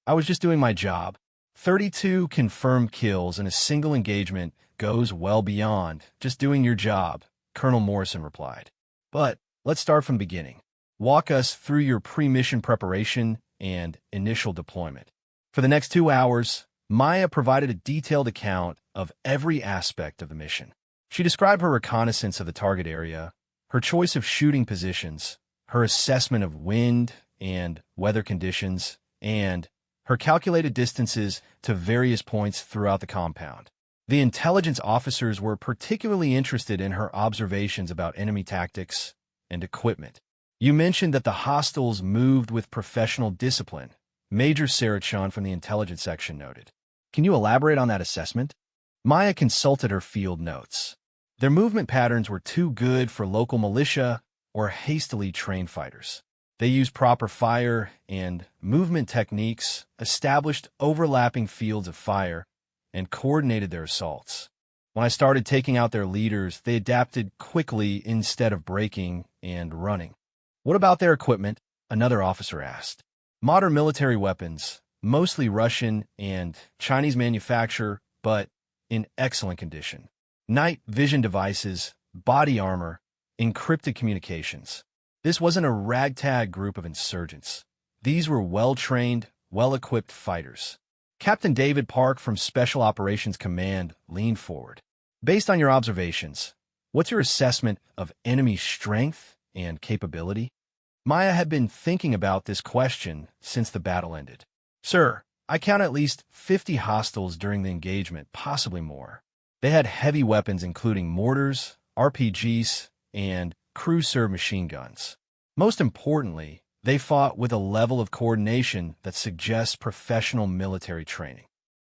I was just doing my job. 32 confirmed kills in a single engagement goes well beyond just doing your job, Colonel Morrison replied. But let's start from the beginning. Walk us through your pre-mission preparation and initial deployment. For the next 2 hours, Maya provided a detailed account of every aspect of the mission. She described her reconnaissance of the target area, her choice of shooting positions, her assessment of wind and weather conditions, and her calculated distances to various points throughout the compound. The intelligence officers were particularly interested in her observations about enemy tactics and equipment. You mentioned that the hostiles moved with professional discipline, Major Sarachon from the intelligence section noted. Can you elaborate on that assessment? Maya consulted her field notes. Their movement patterns were too good for local militia or hastily trained fighters. They used proper fire and movement techniques, established overlapping fields of fire, and coordinated their assaults. When I started taking out their leaders, they adapted quickly instead of breaking and running. What about their equipment? Another officer asked. Modern military weapons, mostly Russian and Chinese manufacture, but in excellent condition. Night vision devices, body armor, encrypted communications. This wasn't a ragtag group of insurgents. These were well-trained, well-equipped fighters. Captain David Park from Special Operations Command leaned forward. Based on your observations, what's your assessment of enemy strength and capability? Maya had been thinking about this question since the battle ended. Sir, I count at least 50 hostiles during the engagement, possibly more. They had heavy weapons including mortars, RPGs, and crew-served machine guns. Most importantly, they fought with a level of coordination that suggests professional military training.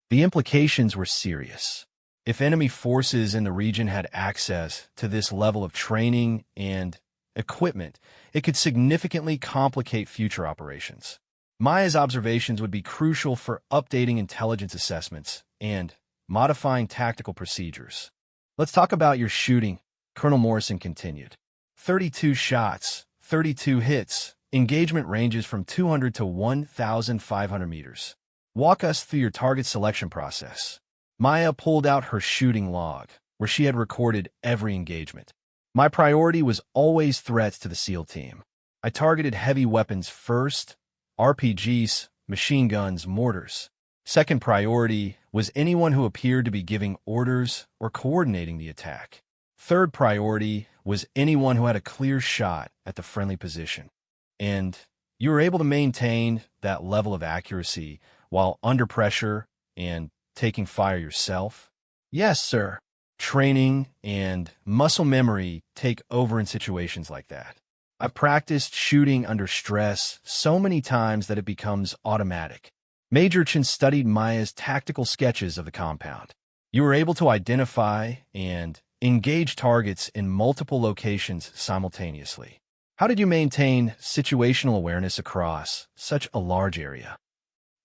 The implications were serious. If enemy forces in the region had access to this level of training and equipment, it could significantly complicate future operations. Maya's observations would be crucial for updating intelligence assessments and modifying tactical procedures. Let's talk about your shooting, Colonel Morrison continued. 32 shots, 32 hits, engagement ranges from 200 to 1,500 meters. Walk us through your target selection process. Maya pulled out her shooting log, where she had recorded every engagement. My priority was always threats to the SEAL team. I targeted heavy weapons first, RPGs, machine guns, mortars. Second priority was anyone who appeared to be giving orders or coordinating the attack. Third priority was anyone who had a clear shot at the friendly position. And you were able to maintain that level of accuracy while under pressure and taking fire yourself? Yes, sir. Training and muscle memory take over in situations like that. I've practiced shooting under stress so many times that it becomes automatic. Major Chen studied Maya's tactical sketches of the compound. You were able to identify and engage targets in multiple locations simultaneously. How did you maintain situational awareness across such a large area?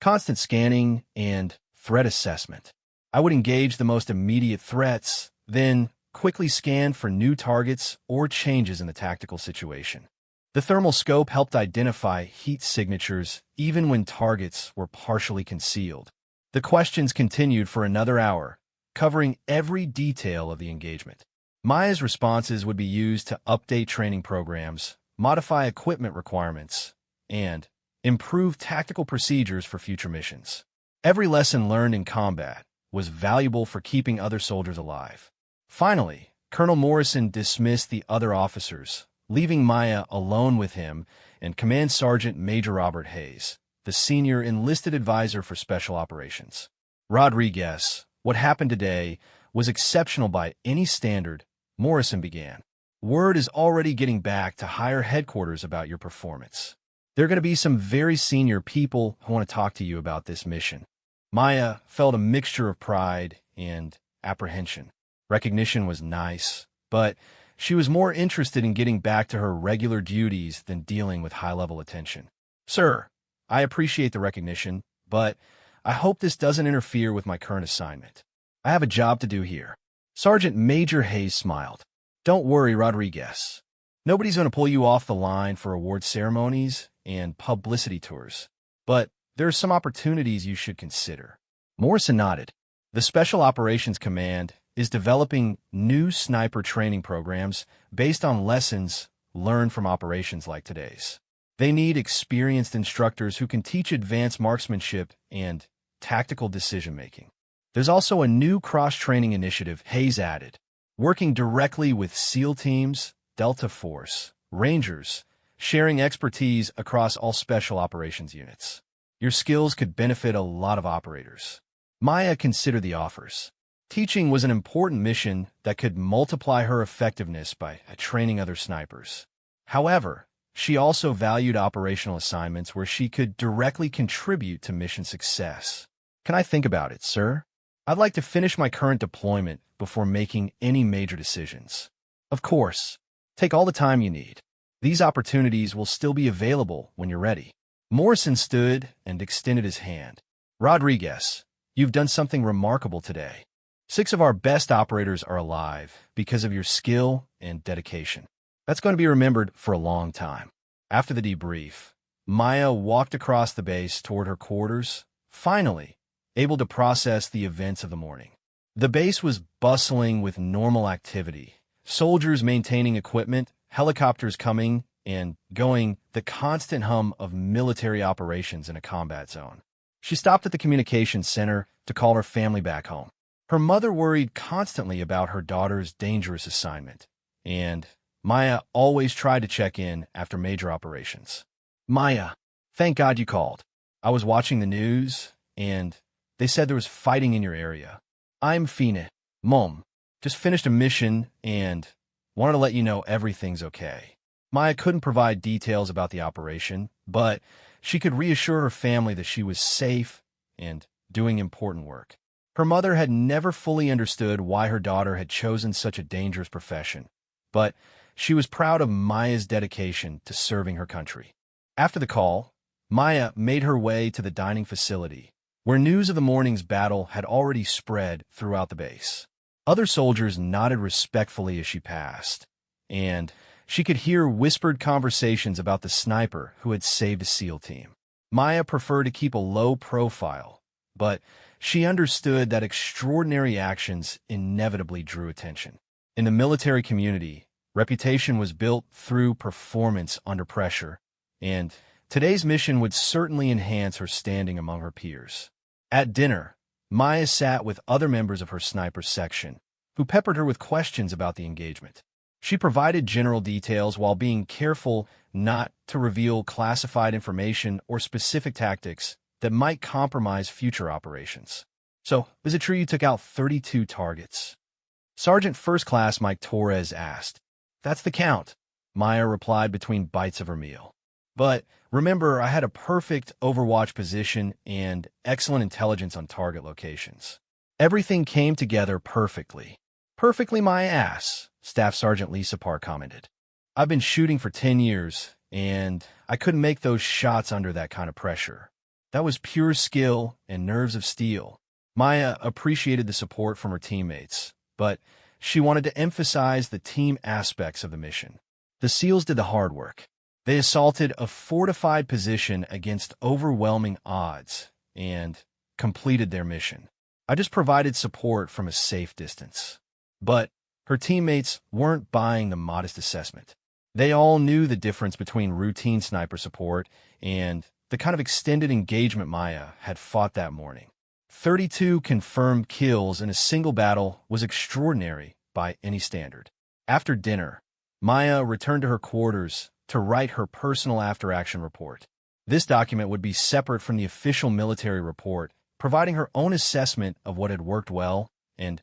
Constant scanning and threat assessment. I would engage the most immediate threats, then quickly scan for new targets or changes in the tactical situation. The thermal scope helped identify heat signatures even when targets were partially concealed. The questions continued for another hour, covering every detail of the engagement. Maya's responses would be used to update training programs, modify equipment requirements, and improve tactical procedures for future missions. Every lesson learned in combat was valuable for keeping other soldiers alive. Finally, Colonel Morrison dismissed the other officers, leaving Maya alone with him and Command Sergeant Major Robert Hayes, the senior enlisted advisor for Special Operations. Rodriguez, what happened today was exceptional by any standard, Morrison began. Word is already getting back to higher headquarters about your performance. There are going to be some very senior people who want to talk to you about this mission. Maya felt a mixture of pride and apprehension. Recognition was nice, but she was more interested in getting back to her regular duties than dealing with high-level attention. Sir, I appreciate the recognition, but I hope this doesn't interfere with my current assignment. I have a job to do here. Sergeant Major Hayes smiled. Don't worry, Rodriguez. Nobody's going to pull you off the line for award ceremonies and publicity tours, but there are some opportunities you should consider. Morrison nodded. The Special Operations Command is developing new sniper training programs based on lessons learned from operations like today's. They need experienced instructors who can teach advanced marksmanship and tactical decision-making. There's also a new cross-training initiative, Hayes added, working directly with SEAL teams, Delta Force, Rangers, sharing expertise across all special operations units. Your skills could benefit a lot of operators. Maya considered the offers. Teaching was an important mission that could multiply her effectiveness by training other snipers. However, she also valued operational assignments where she could directly contribute to mission success. Can I think about it, sir? I'd like to finish my current deployment before making any major decisions. Of course. Take all the time you need. These opportunities will still be available when you're ready. Morrison stood and extended his hand. Rodriguez, You've done something remarkable today. 6 of our best operators are alive because of your skill and dedication. That's going to be remembered for a long time. After the debrief, Maya walked across the base toward her quarters, finally able to process the events of the morning. The base was bustling with normal activity, soldiers maintaining equipment, helicopters coming and going, the constant hum of military operations in a combat zone. She stopped at the communications center to call her family back home. Her mother worried constantly about her daughter's dangerous assignment, and Maya always tried to check in after major operations. Maya, thank God you called. I was watching the news, and they said there was fighting in your area. I'm Fina. Mom, just finished a mission and wanted to let you know everything's okay. Maya couldn't provide details about the operation, but she could reassure her family that she was safe and doing important work. Her mother had never fully understood why her daughter had chosen such a dangerous profession, but she was proud of Maya's dedication to serving her country. After the call, Maya made her way to the dining facility, where news of the morning's battle had already spread throughout the base. Other soldiers nodded respectfully as she passed, and she could hear whispered conversations about the sniper who had saved a SEAL team. Maya preferred to keep a low profile, but she understood that extraordinary actions inevitably drew attention. In the military community, reputation was built through performance under pressure, and today's mission would certainly enhance her standing among her peers. At dinner, Maya sat with other members of her sniper section, who peppered her with questions about the engagement. She provided general details while being careful not to reveal classified information or specific tactics that might compromise future operations. So, is it true you took out 32 targets? Sergeant First Class Mike Torres asked. That's the count, Maya replied between bites of her meal. But remember, I had a perfect overwatch position and excellent intelligence on target locations. Everything came together perfectly. Perfectly my ass, Staff Sergeant Lisa Parr commented. I've been shooting for 10 years, and I couldn't make those shots under that kind of pressure. That was pure skill and nerves of steel. Maya appreciated the support from her teammates, but she wanted to emphasize the team aspects of the mission. The SEALs did the hard work. They assaulted a fortified position against overwhelming odds and completed their mission. I just provided support from a safe distance. But her teammates weren't buying the modest assessment. They all knew the difference between routine sniper support and the kind of extended engagement Maya had fought that morning. 32 confirmed kills in a single battle was extraordinary by any standard. After dinner, Maya returned to her quarters to write her personal after-action report. This document would be separate from the official military report, providing her own assessment of what had worked well and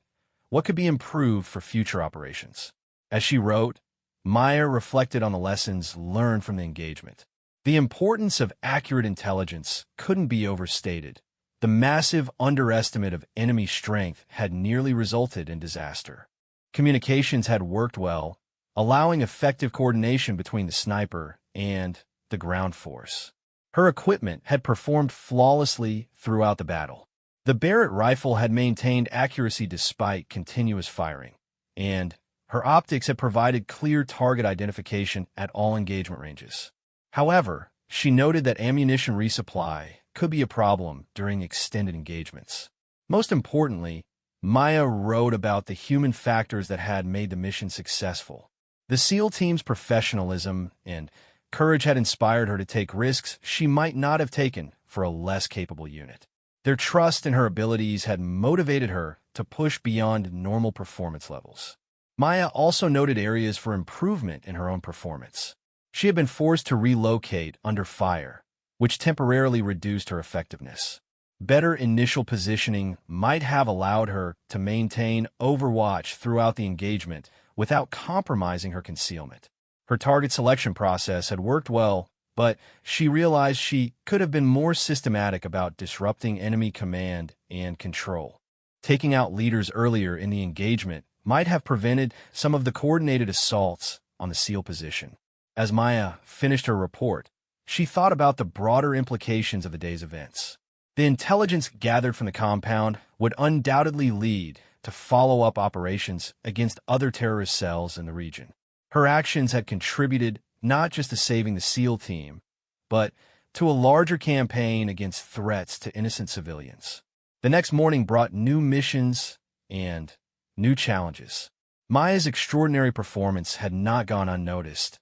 what could be improved for future operations. As she wrote, Maya reflected on the lessons learned from the engagement. The importance of accurate intelligence couldn't be overstated. The massive underestimate of enemy strength had nearly resulted in disaster. Communications had worked well, allowing effective coordination between the sniper and the ground force. Her equipment had performed flawlessly throughout the battle. The Barrett rifle had maintained accuracy despite continuous firing, and her optics had provided clear target identification at all engagement ranges. However, she noted that ammunition resupply could be a problem during extended engagements. Most importantly, Maya wrote about the human factors that had made the mission successful. The SEAL team's professionalism and courage had inspired her to take risks she might not have taken for a less capable unit. Their trust in her abilities had motivated her to push beyond normal performance levels. Maya also noted areas for improvement in her own performance. She had been forced to relocate under fire, which temporarily reduced her effectiveness. Better initial positioning might have allowed her to maintain overwatch throughout the engagement without compromising her concealment. Her target selection process had worked well, but she realized she could have been more systematic about disrupting enemy command and control. Taking out leaders earlier in the engagement might have prevented some of the coordinated assaults on the SEAL position. As Maya finished her report, she thought about the broader implications of the day's events. The intelligence gathered from the compound would undoubtedly lead to follow-up operations against other terrorist cells in the region. Her actions had contributed not just to saving the SEAL team, but to a larger campaign against threats to innocent civilians. The next morning brought new missions and new challenges. Maya's extraordinary performance had not gone unnoticed,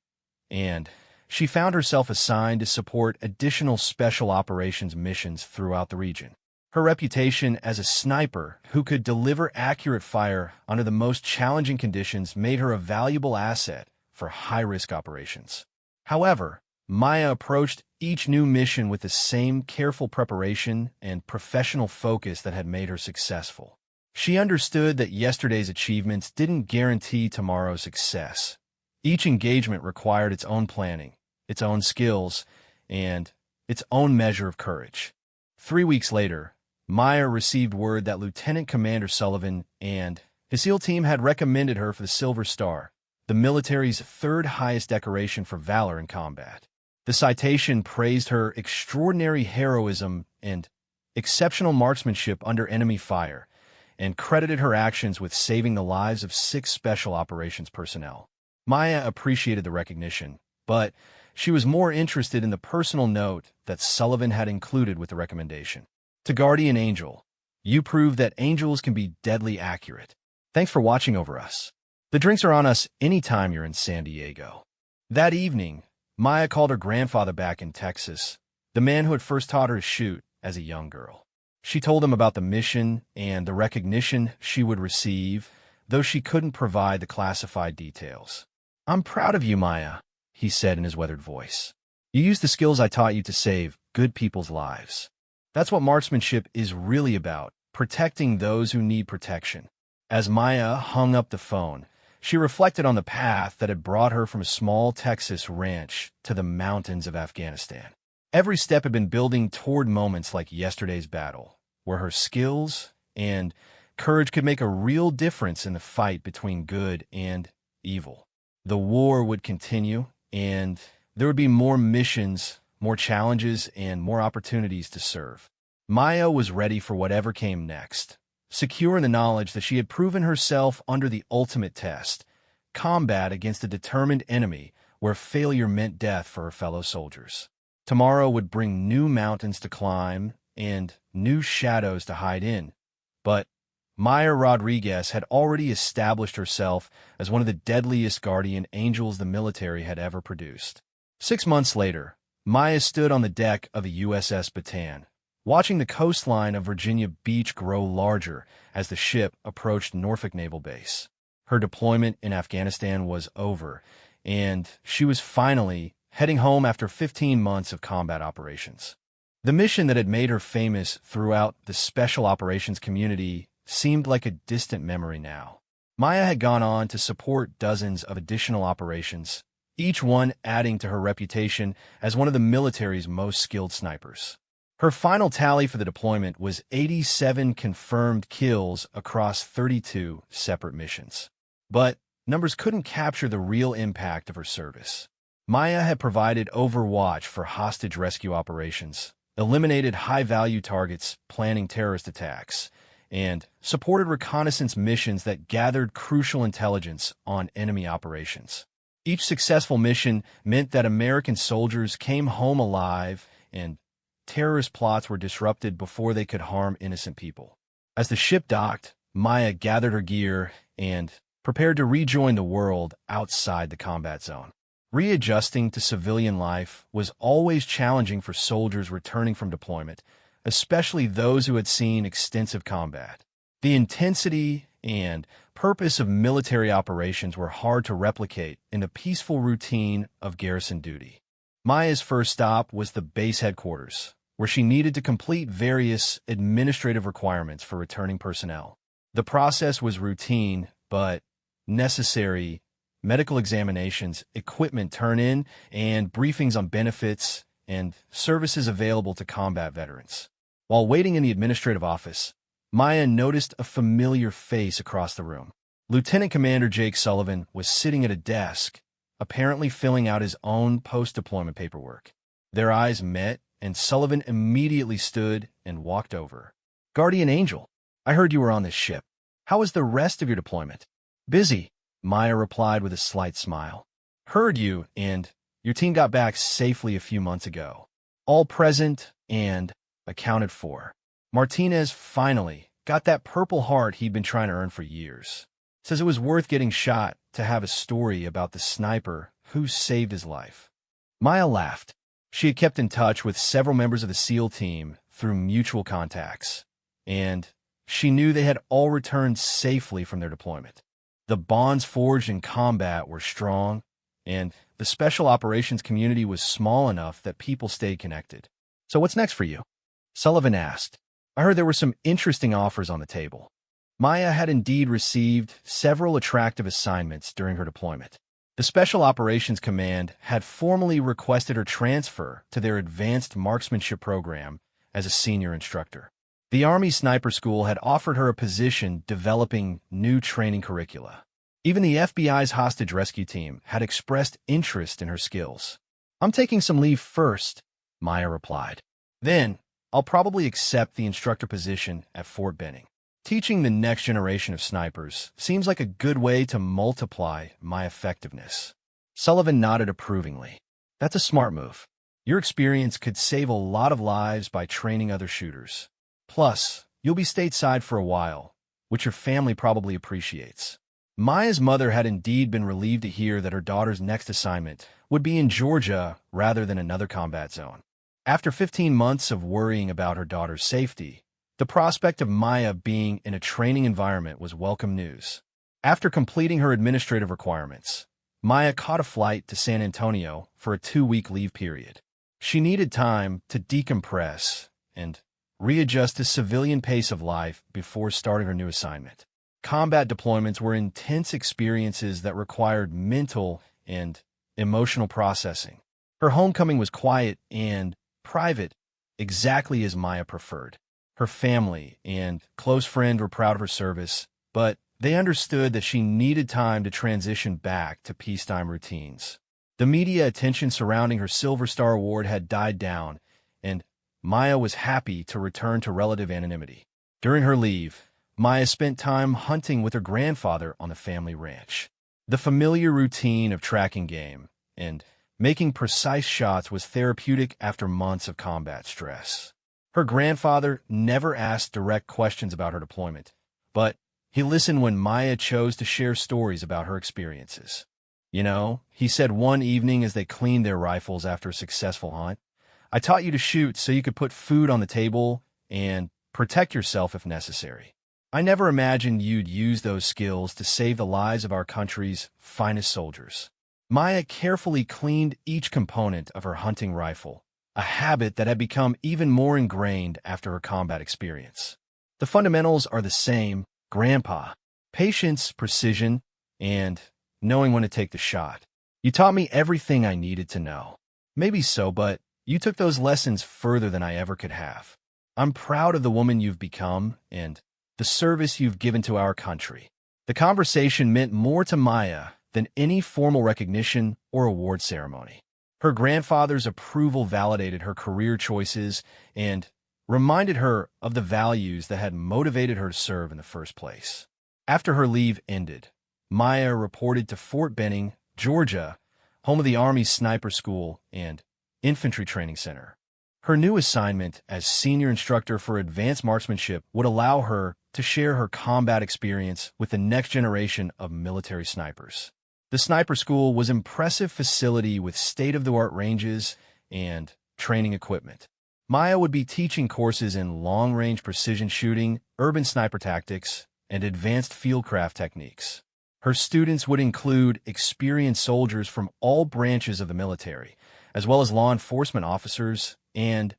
and she found herself assigned to support additional special operations missions throughout the region. Her reputation as a sniper who could deliver accurate fire under the most challenging conditions made her a valuable asset for high-risk operations. However, Maya approached each new mission with the same careful preparation and professional focus that had made her successful. She understood that yesterday's achievements didn't guarantee tomorrow's success. Each engagement required its own planning, its own skills, and its own measure of courage. 3 weeks later, Maya received word that Lieutenant Commander Sullivan and his SEAL team had recommended her for the Silver Star, the military's third highest decoration for valor in combat. The citation praised her extraordinary heroism and exceptional marksmanship under enemy fire, and credited her actions with saving the lives of 6 special operations personnel. Maya appreciated the recognition, but she was more interested in the personal note that Sullivan had included with the recommendation. To Guardian Angel, you prove that angels can be deadly accurate. Thanks for watching over us. The drinks are on us anytime you're in San Diego. That evening, Maya called her grandfather back in Texas, the man who had first taught her to shoot as a young girl. She told him about the mission and the recognition she would receive, though she couldn't provide the classified details. "I'm proud of you, Maya," he said in his weathered voice. "You used the skills I taught you to save good people's lives. That's what marksmanship is really about, protecting those who need protection." As Maya hung up the phone, she reflected on the path that had brought her from a small Texas ranch to the mountains of Afghanistan. Every step had been building toward moments like yesterday's battle, where her skills and courage could make a real difference in the fight between good and evil. The war would continue, and there would be more missions, more challenges, and more opportunities to serve. Maya was ready for whatever came next, secure in the knowledge that she had proven herself under the ultimate test, combat against a determined enemy where failure meant death for her fellow soldiers. Tomorrow would bring new mountains to climb and new shadows to hide in, but Maya Rodriguez had already established herself as one of the deadliest guardian angels the military had ever produced. 6 months later, Maya stood on the deck of the USS Bataan, watching the coastline of Virginia Beach grow larger as the ship approached Norfolk Naval Base. Her deployment in Afghanistan was over, and she was finally heading home after 15 months of combat operations. The mission that had made her famous throughout the special operations community seemed like a distant memory now. Maya had gone on to support dozens of additional operations, each one adding to her reputation as one of the military's most skilled snipers. Her final tally for the deployment was 87 confirmed kills across 32 separate missions. But numbers couldn't capture the real impact of her service. Maya had provided overwatch for hostage rescue operations, eliminated high-value targets planning terrorist attacks, and supported reconnaissance missions that gathered crucial intelligence on enemy operations. Each successful mission meant that American soldiers came home alive and terrorist plots were disrupted before they could harm innocent people. As the ship docked, Maya gathered her gear and prepared to rejoin the world outside the combat zone. Readjusting to civilian life was always challenging for soldiers returning from deployment, especially those who had seen extensive combat. The intensity and purpose of military operations were hard to replicate in the peaceful routine of garrison duty. Maya's first stop was the base headquarters, where she needed to complete various administrative requirements for returning personnel. The process was routine, but necessary: medical examinations, equipment turn-in, and briefings on benefits and services available to combat veterans. While waiting in the administrative office, Maya noticed a familiar face across the room. Lieutenant Commander Jake Sullivan was sitting at a desk, apparently filling out his own post-deployment paperwork. Their eyes met, and Sullivan immediately stood and walked over. "Guardian Angel, I heard you were on this ship. How was the rest of your deployment?" "Busy," Maya replied with a slight smile. "Heard you, and your team got back safely a few months ago. All present and accounted for. Martinez finally got that Purple Heart he'd been trying to earn for years. Says it was worth getting shot to have a story about the sniper who saved his life." Maya laughed. She had kept in touch with several members of the SEAL team through mutual contacts, and she knew they had all returned safely from their deployment. The bonds forged in combat were strong, and the special operations community was small enough that people stayed connected. "So what's next for you?" Sullivan asked. "I heard there were some interesting offers on the table." Maya had indeed received several attractive assignments during her deployment. The Special Operations Command had formally requested her transfer to their Advanced Marksmanship program as a senior instructor. The Army Sniper School had offered her a position developing new training curricula. Even the FBI's hostage rescue team had expressed interest in her skills. "I'm taking some leave first," Maya replied. "Then, I'll probably accept the instructor position at Fort Benning. Teaching the next generation of snipers seems like a good way to multiply my effectiveness." Sullivan nodded approvingly. "That's a smart move. Your experience could save a lot of lives by training other shooters. Plus, you'll be stateside for a while, which your family probably appreciates." Maya's mother had indeed been relieved to hear that her daughter's next assignment would be in Georgia rather than another combat zone. After 15 months of worrying about her daughter's safety, the prospect of Maya being in a training environment was welcome news. After completing her administrative requirements, Maya caught a flight to San Antonio for a 2-week leave period. She needed time to decompress and readjust to civilian pace of life before starting her new assignment. Combat deployments were intense experiences that required mental and emotional processing. Her homecoming was quiet and private, exactly as Maya preferred. Her family and close friends were proud of her service, but they understood that she needed time to transition back to peacetime routines. The media attention surrounding her Silver Star Award had died down, and Maya was happy to return to relative anonymity. During her leave, Maya spent time hunting with her grandfather on the family ranch. The familiar routine of tracking game and making precise shots was therapeutic after months of combat stress. Her grandfather never asked direct questions about her deployment, but he listened when Maya chose to share stories about her experiences. "You know," he said one evening as they cleaned their rifles after a successful hunt, "I taught you to shoot so you could put food on the table and protect yourself if necessary. I never imagined you'd use those skills to save the lives of our country's finest soldiers." Maya carefully cleaned each component of her hunting rifle, a habit that had become even more ingrained after her combat experience. "The fundamentals are the same, Grandpa. Patience, precision, and knowing when to take the shot. You taught me everything I needed to know." "Maybe so, but you took those lessons further than I ever could have. I'm proud of the woman you've become and the service you've given to our country." The conversation meant more to Maya than any formal recognition or award ceremony. Her grandfather's approval validated her career choices and reminded her of the values that had motivated her to serve in the first place. After her leave ended, Maya reported to Fort Benning, Georgia, home of the Army's Sniper School and Infantry Training Center. Her new assignment as senior instructor for advanced marksmanship would allow her to share her combat experience with the next generation of military snipers. The Sniper School was an impressive facility with state-of-the-art ranges and training equipment. Maya would be teaching courses in long-range precision shooting, urban sniper tactics, and advanced fieldcraft techniques. Her students would include experienced soldiers from all branches of the military, as well as law enforcement officers and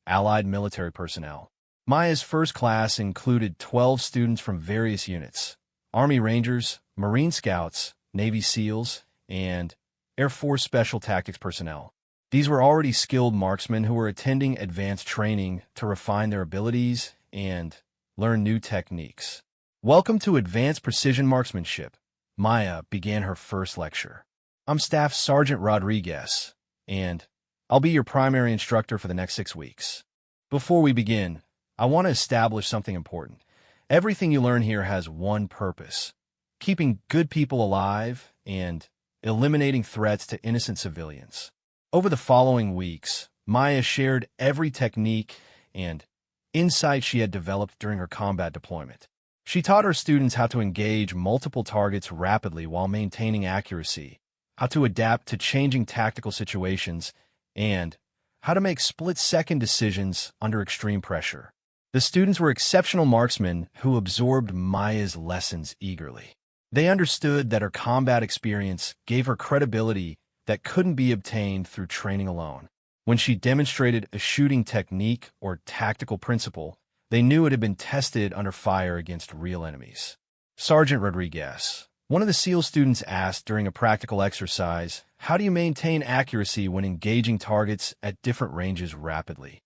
allied military personnel. Maya's first class included 12 students from various units: Army Rangers, Marine Scouts, Navy SEALs, and Air Force Special Tactics personnel. These were already skilled marksmen who were attending advanced training to refine their abilities and learn new techniques. "Welcome to Advanced Precision Marksmanship," Maya began her first lecture. "I'm Staff Sergeant Rodriguez, and I'll be your primary instructor for the next 6 weeks. Before we begin, I want to establish something important. Everything you learn here has one purpose: keeping good people alive and eliminating threats to innocent civilians. Over the following weeks, Maya shared every technique and insight she had developed during her combat deployment. She taught her students how to engage multiple targets rapidly while maintaining accuracy, how to adapt to changing tactical situations, and how to make split-second decisions under extreme pressure. The students were exceptional marksmen who absorbed Maya's lessons eagerly. They understood that her combat experience gave her credibility that couldn't be obtained through training alone. When she demonstrated a shooting technique or tactical principle, they knew it had been tested under fire against real enemies. Sergeant Rodriguez, one of the SEAL students, asked during a practical exercise, "How do you maintain accuracy when engaging targets at different ranges rapidly?"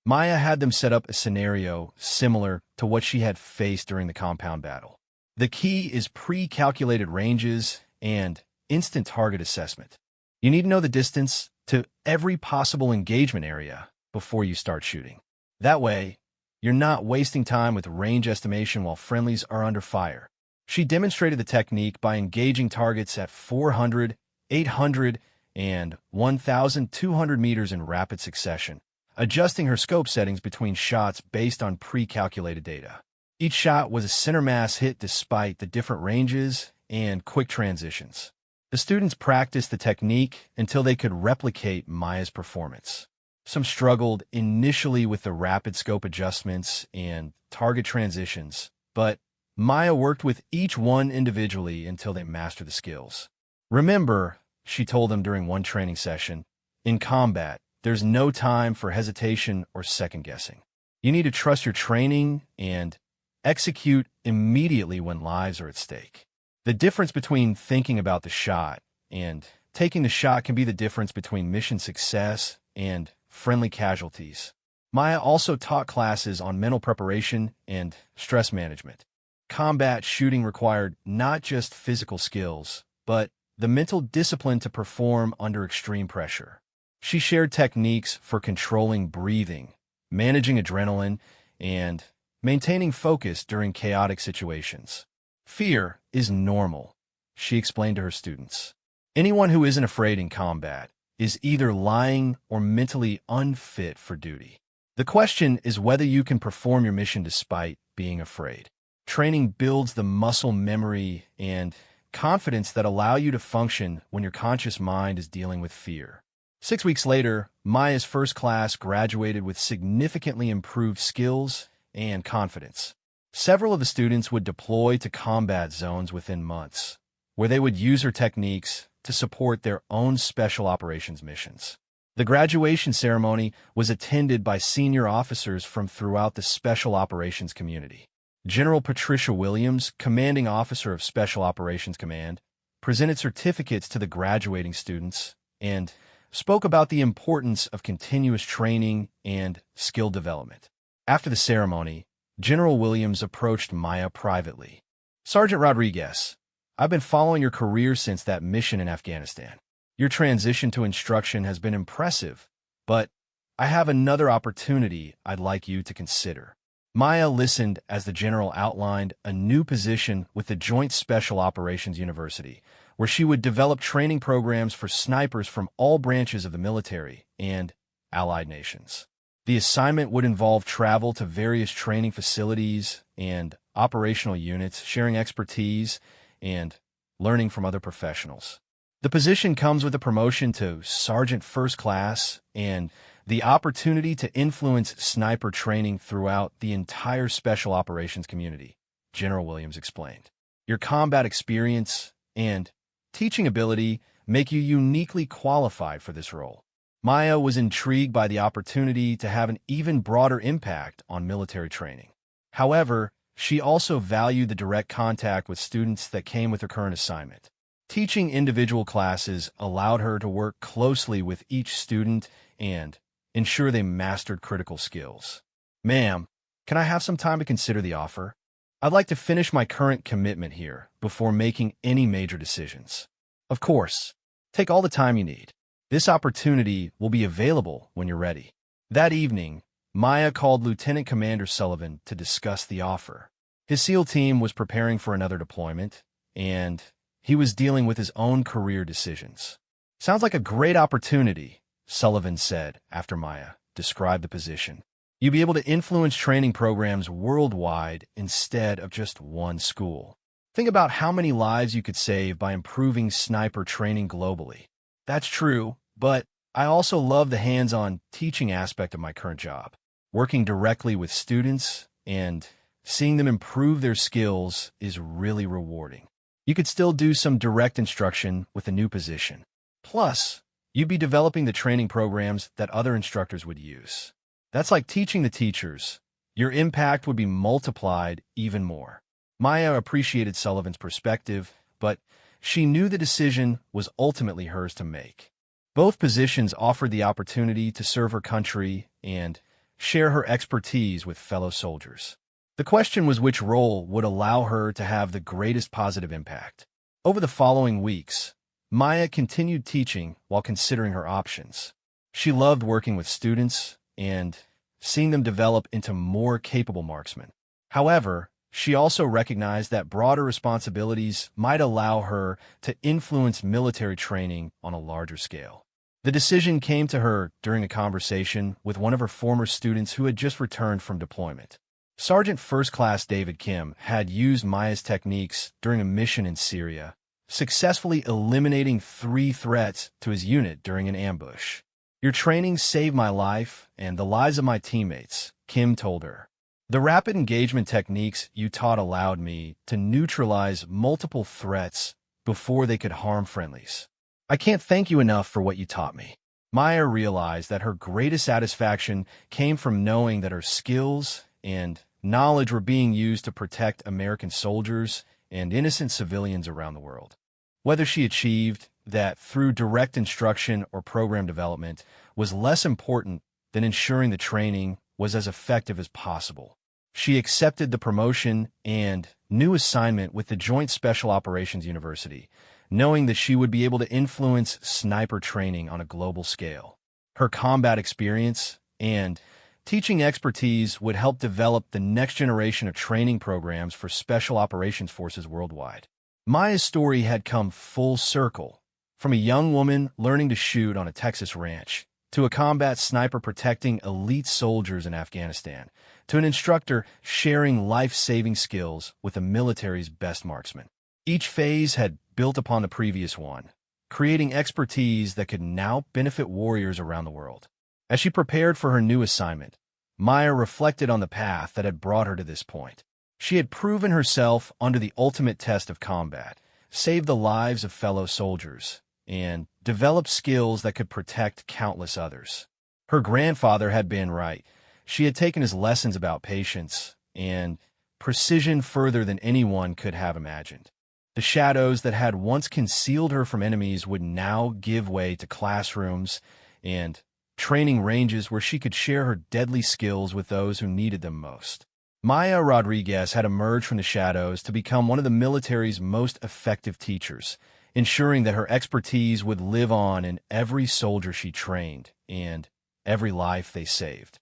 Maya had them set up a scenario similar to what she had faced during the compound battle. The key is pre-calculated ranges and instant target assessment. You need to know the distance to every possible engagement area before you start shooting. That way, you're not wasting time with range estimation while friendlies are under fire. She demonstrated the technique by engaging targets at 400, 800, and 1,200 meters in rapid succession, adjusting her scope settings between shots based on pre-calculated data. Each shot was a center mass hit despite the different ranges and quick transitions. The students practiced the technique until they could replicate Maya's performance. Some struggled initially with the rapid scope adjustments and target transitions, but Maya worked with each one individually until they mastered the skills. "Remember," she told them during one training session, "in combat, there's no time for hesitation or second-guessing. You need to trust your training and execute immediately when lives are at stake." The difference between thinking about the shot and taking the shot can be the difference between mission success and friendly casualties. Maya also taught classes on mental preparation and stress management. Combat shooting required not just physical skills, but the mental discipline to perform under extreme pressure. She shared techniques for controlling breathing, managing adrenaline, and maintaining focus during chaotic situations. "Fear is normal," she explained to her students. "Anyone who isn't afraid in combat is either lying or mentally unfit for duty. The question is whether you can perform your mission despite being afraid." Training builds the muscle memory and confidence that allow you to function when your conscious mind is dealing with fear. 6 weeks later, Maya's first class graduated with significantly improved skills and confidence. Several of the students would deploy to combat zones within months, where they would use her techniques to support their own special operations missions. The graduation ceremony was attended by senior officers from throughout the Special Operations community. General Patricia Williams, commanding officer of Special Operations Command, presented certificates to the graduating students and spoke about the importance of continuous training and skill development. After the ceremony, General Williams approached Maya privately. "Sergeant Rodriguez, I've been following your career since that mission in Afghanistan. Your transition to instruction has been impressive, but I have another opportunity I'd like you to consider." Maya listened as the general outlined a new position with the Joint Special Operations University, where she would develop training programs for snipers from all branches of the military and allied nations. The assignment would involve travel to various training facilities and operational units, sharing expertise and learning from other professionals. The position comes with a promotion to Sergeant First Class and the opportunity to influence sniper training throughout the entire Special Operations community, General Williams explained. "Your combat experience and teaching ability make you uniquely qualified for this role." Maya was intrigued by the opportunity to have an even broader impact on military training. However, she also valued the direct contact with students that came with her current assignment. Teaching individual classes allowed her to work closely with each student and ensure they mastered critical skills. "Ma'am, can I have some time to consider the offer? I'd like to finish my current commitment here before making any major decisions." "Of course. Take all the time you need." This opportunity will be available when you're ready. That evening, Maya called Lieutenant Commander Sullivan to discuss the offer. His SEAL team was preparing for another deployment, and he was dealing with his own career decisions. "Sounds like a great opportunity," Sullivan said after Maya described the position. "You'll be able to influence training programs worldwide instead of just one school. Think about how many lives you could save by improving sniper training globally." "That's true, but I also love the hands-on teaching aspect of my current job. Working directly with students and seeing them improve their skills is really rewarding. You could still do some direct instruction with the new position. Plus, you'd be developing the training programs that other instructors would use. That's like teaching the teachers. Your impact would be multiplied even more." Maya appreciated Sullivan's perspective, but she knew the decision was ultimately hers to make. Both positions offered the opportunity to serve her country and share her expertise with fellow soldiers. The question was which role would allow her to have the greatest positive impact. Over the following weeks, Maya continued teaching while considering her options. She loved working with students and seeing them develop into more capable marksmen. However, she also recognized that broader responsibilities might allow her to influence military training on a larger scale. The decision came to her during a conversation with one of her former students who had just returned from deployment. Sergeant First Class David Kim had used Maya's techniques during a mission in Syria, successfully eliminating 3 threats to his unit during an ambush. "Your training saved my life and the lives of my teammates," Kim told her. "The rapid engagement techniques you taught allowed me to neutralize multiple threats before they could harm friendlies. I can't thank you enough for what you taught me." Maya realized that her greatest satisfaction came from knowing that her skills and knowledge were being used to protect American soldiers and innocent civilians around the world. Whether she achieved that through direct instruction or program development was less important than ensuring the training was as effective as possible. She accepted the promotion and new assignment with the Joint Special Operations University, knowing that she would be able to influence sniper training on a global scale. Her combat experience and teaching expertise would help develop the next generation of training programs for special operations forces worldwide. Maya's story had come full circle, from a young woman learning to shoot on a Texas ranch, to a combat sniper protecting elite soldiers in Afghanistan, to an instructor sharing life-saving skills with the military's best marksmen. Each phase had built upon the previous one, creating expertise that could now benefit warriors around the world. As she prepared for her new assignment, Maya reflected on the path that had brought her to this point. She had proven herself under the ultimate test of combat, saved the lives of fellow soldiers, and developed skills that could protect countless others. Her grandfather had been right. She had taken his lessons about patience and precision further than anyone could have imagined. The shadows that had once concealed her from enemies would now give way to classrooms and training ranges where she could share her deadly skills with those who needed them most. Maya Rodriguez had emerged from the shadows to become one of the military's most effective teachers, ensuring that her expertise would live on in every soldier she trained and every life they saved.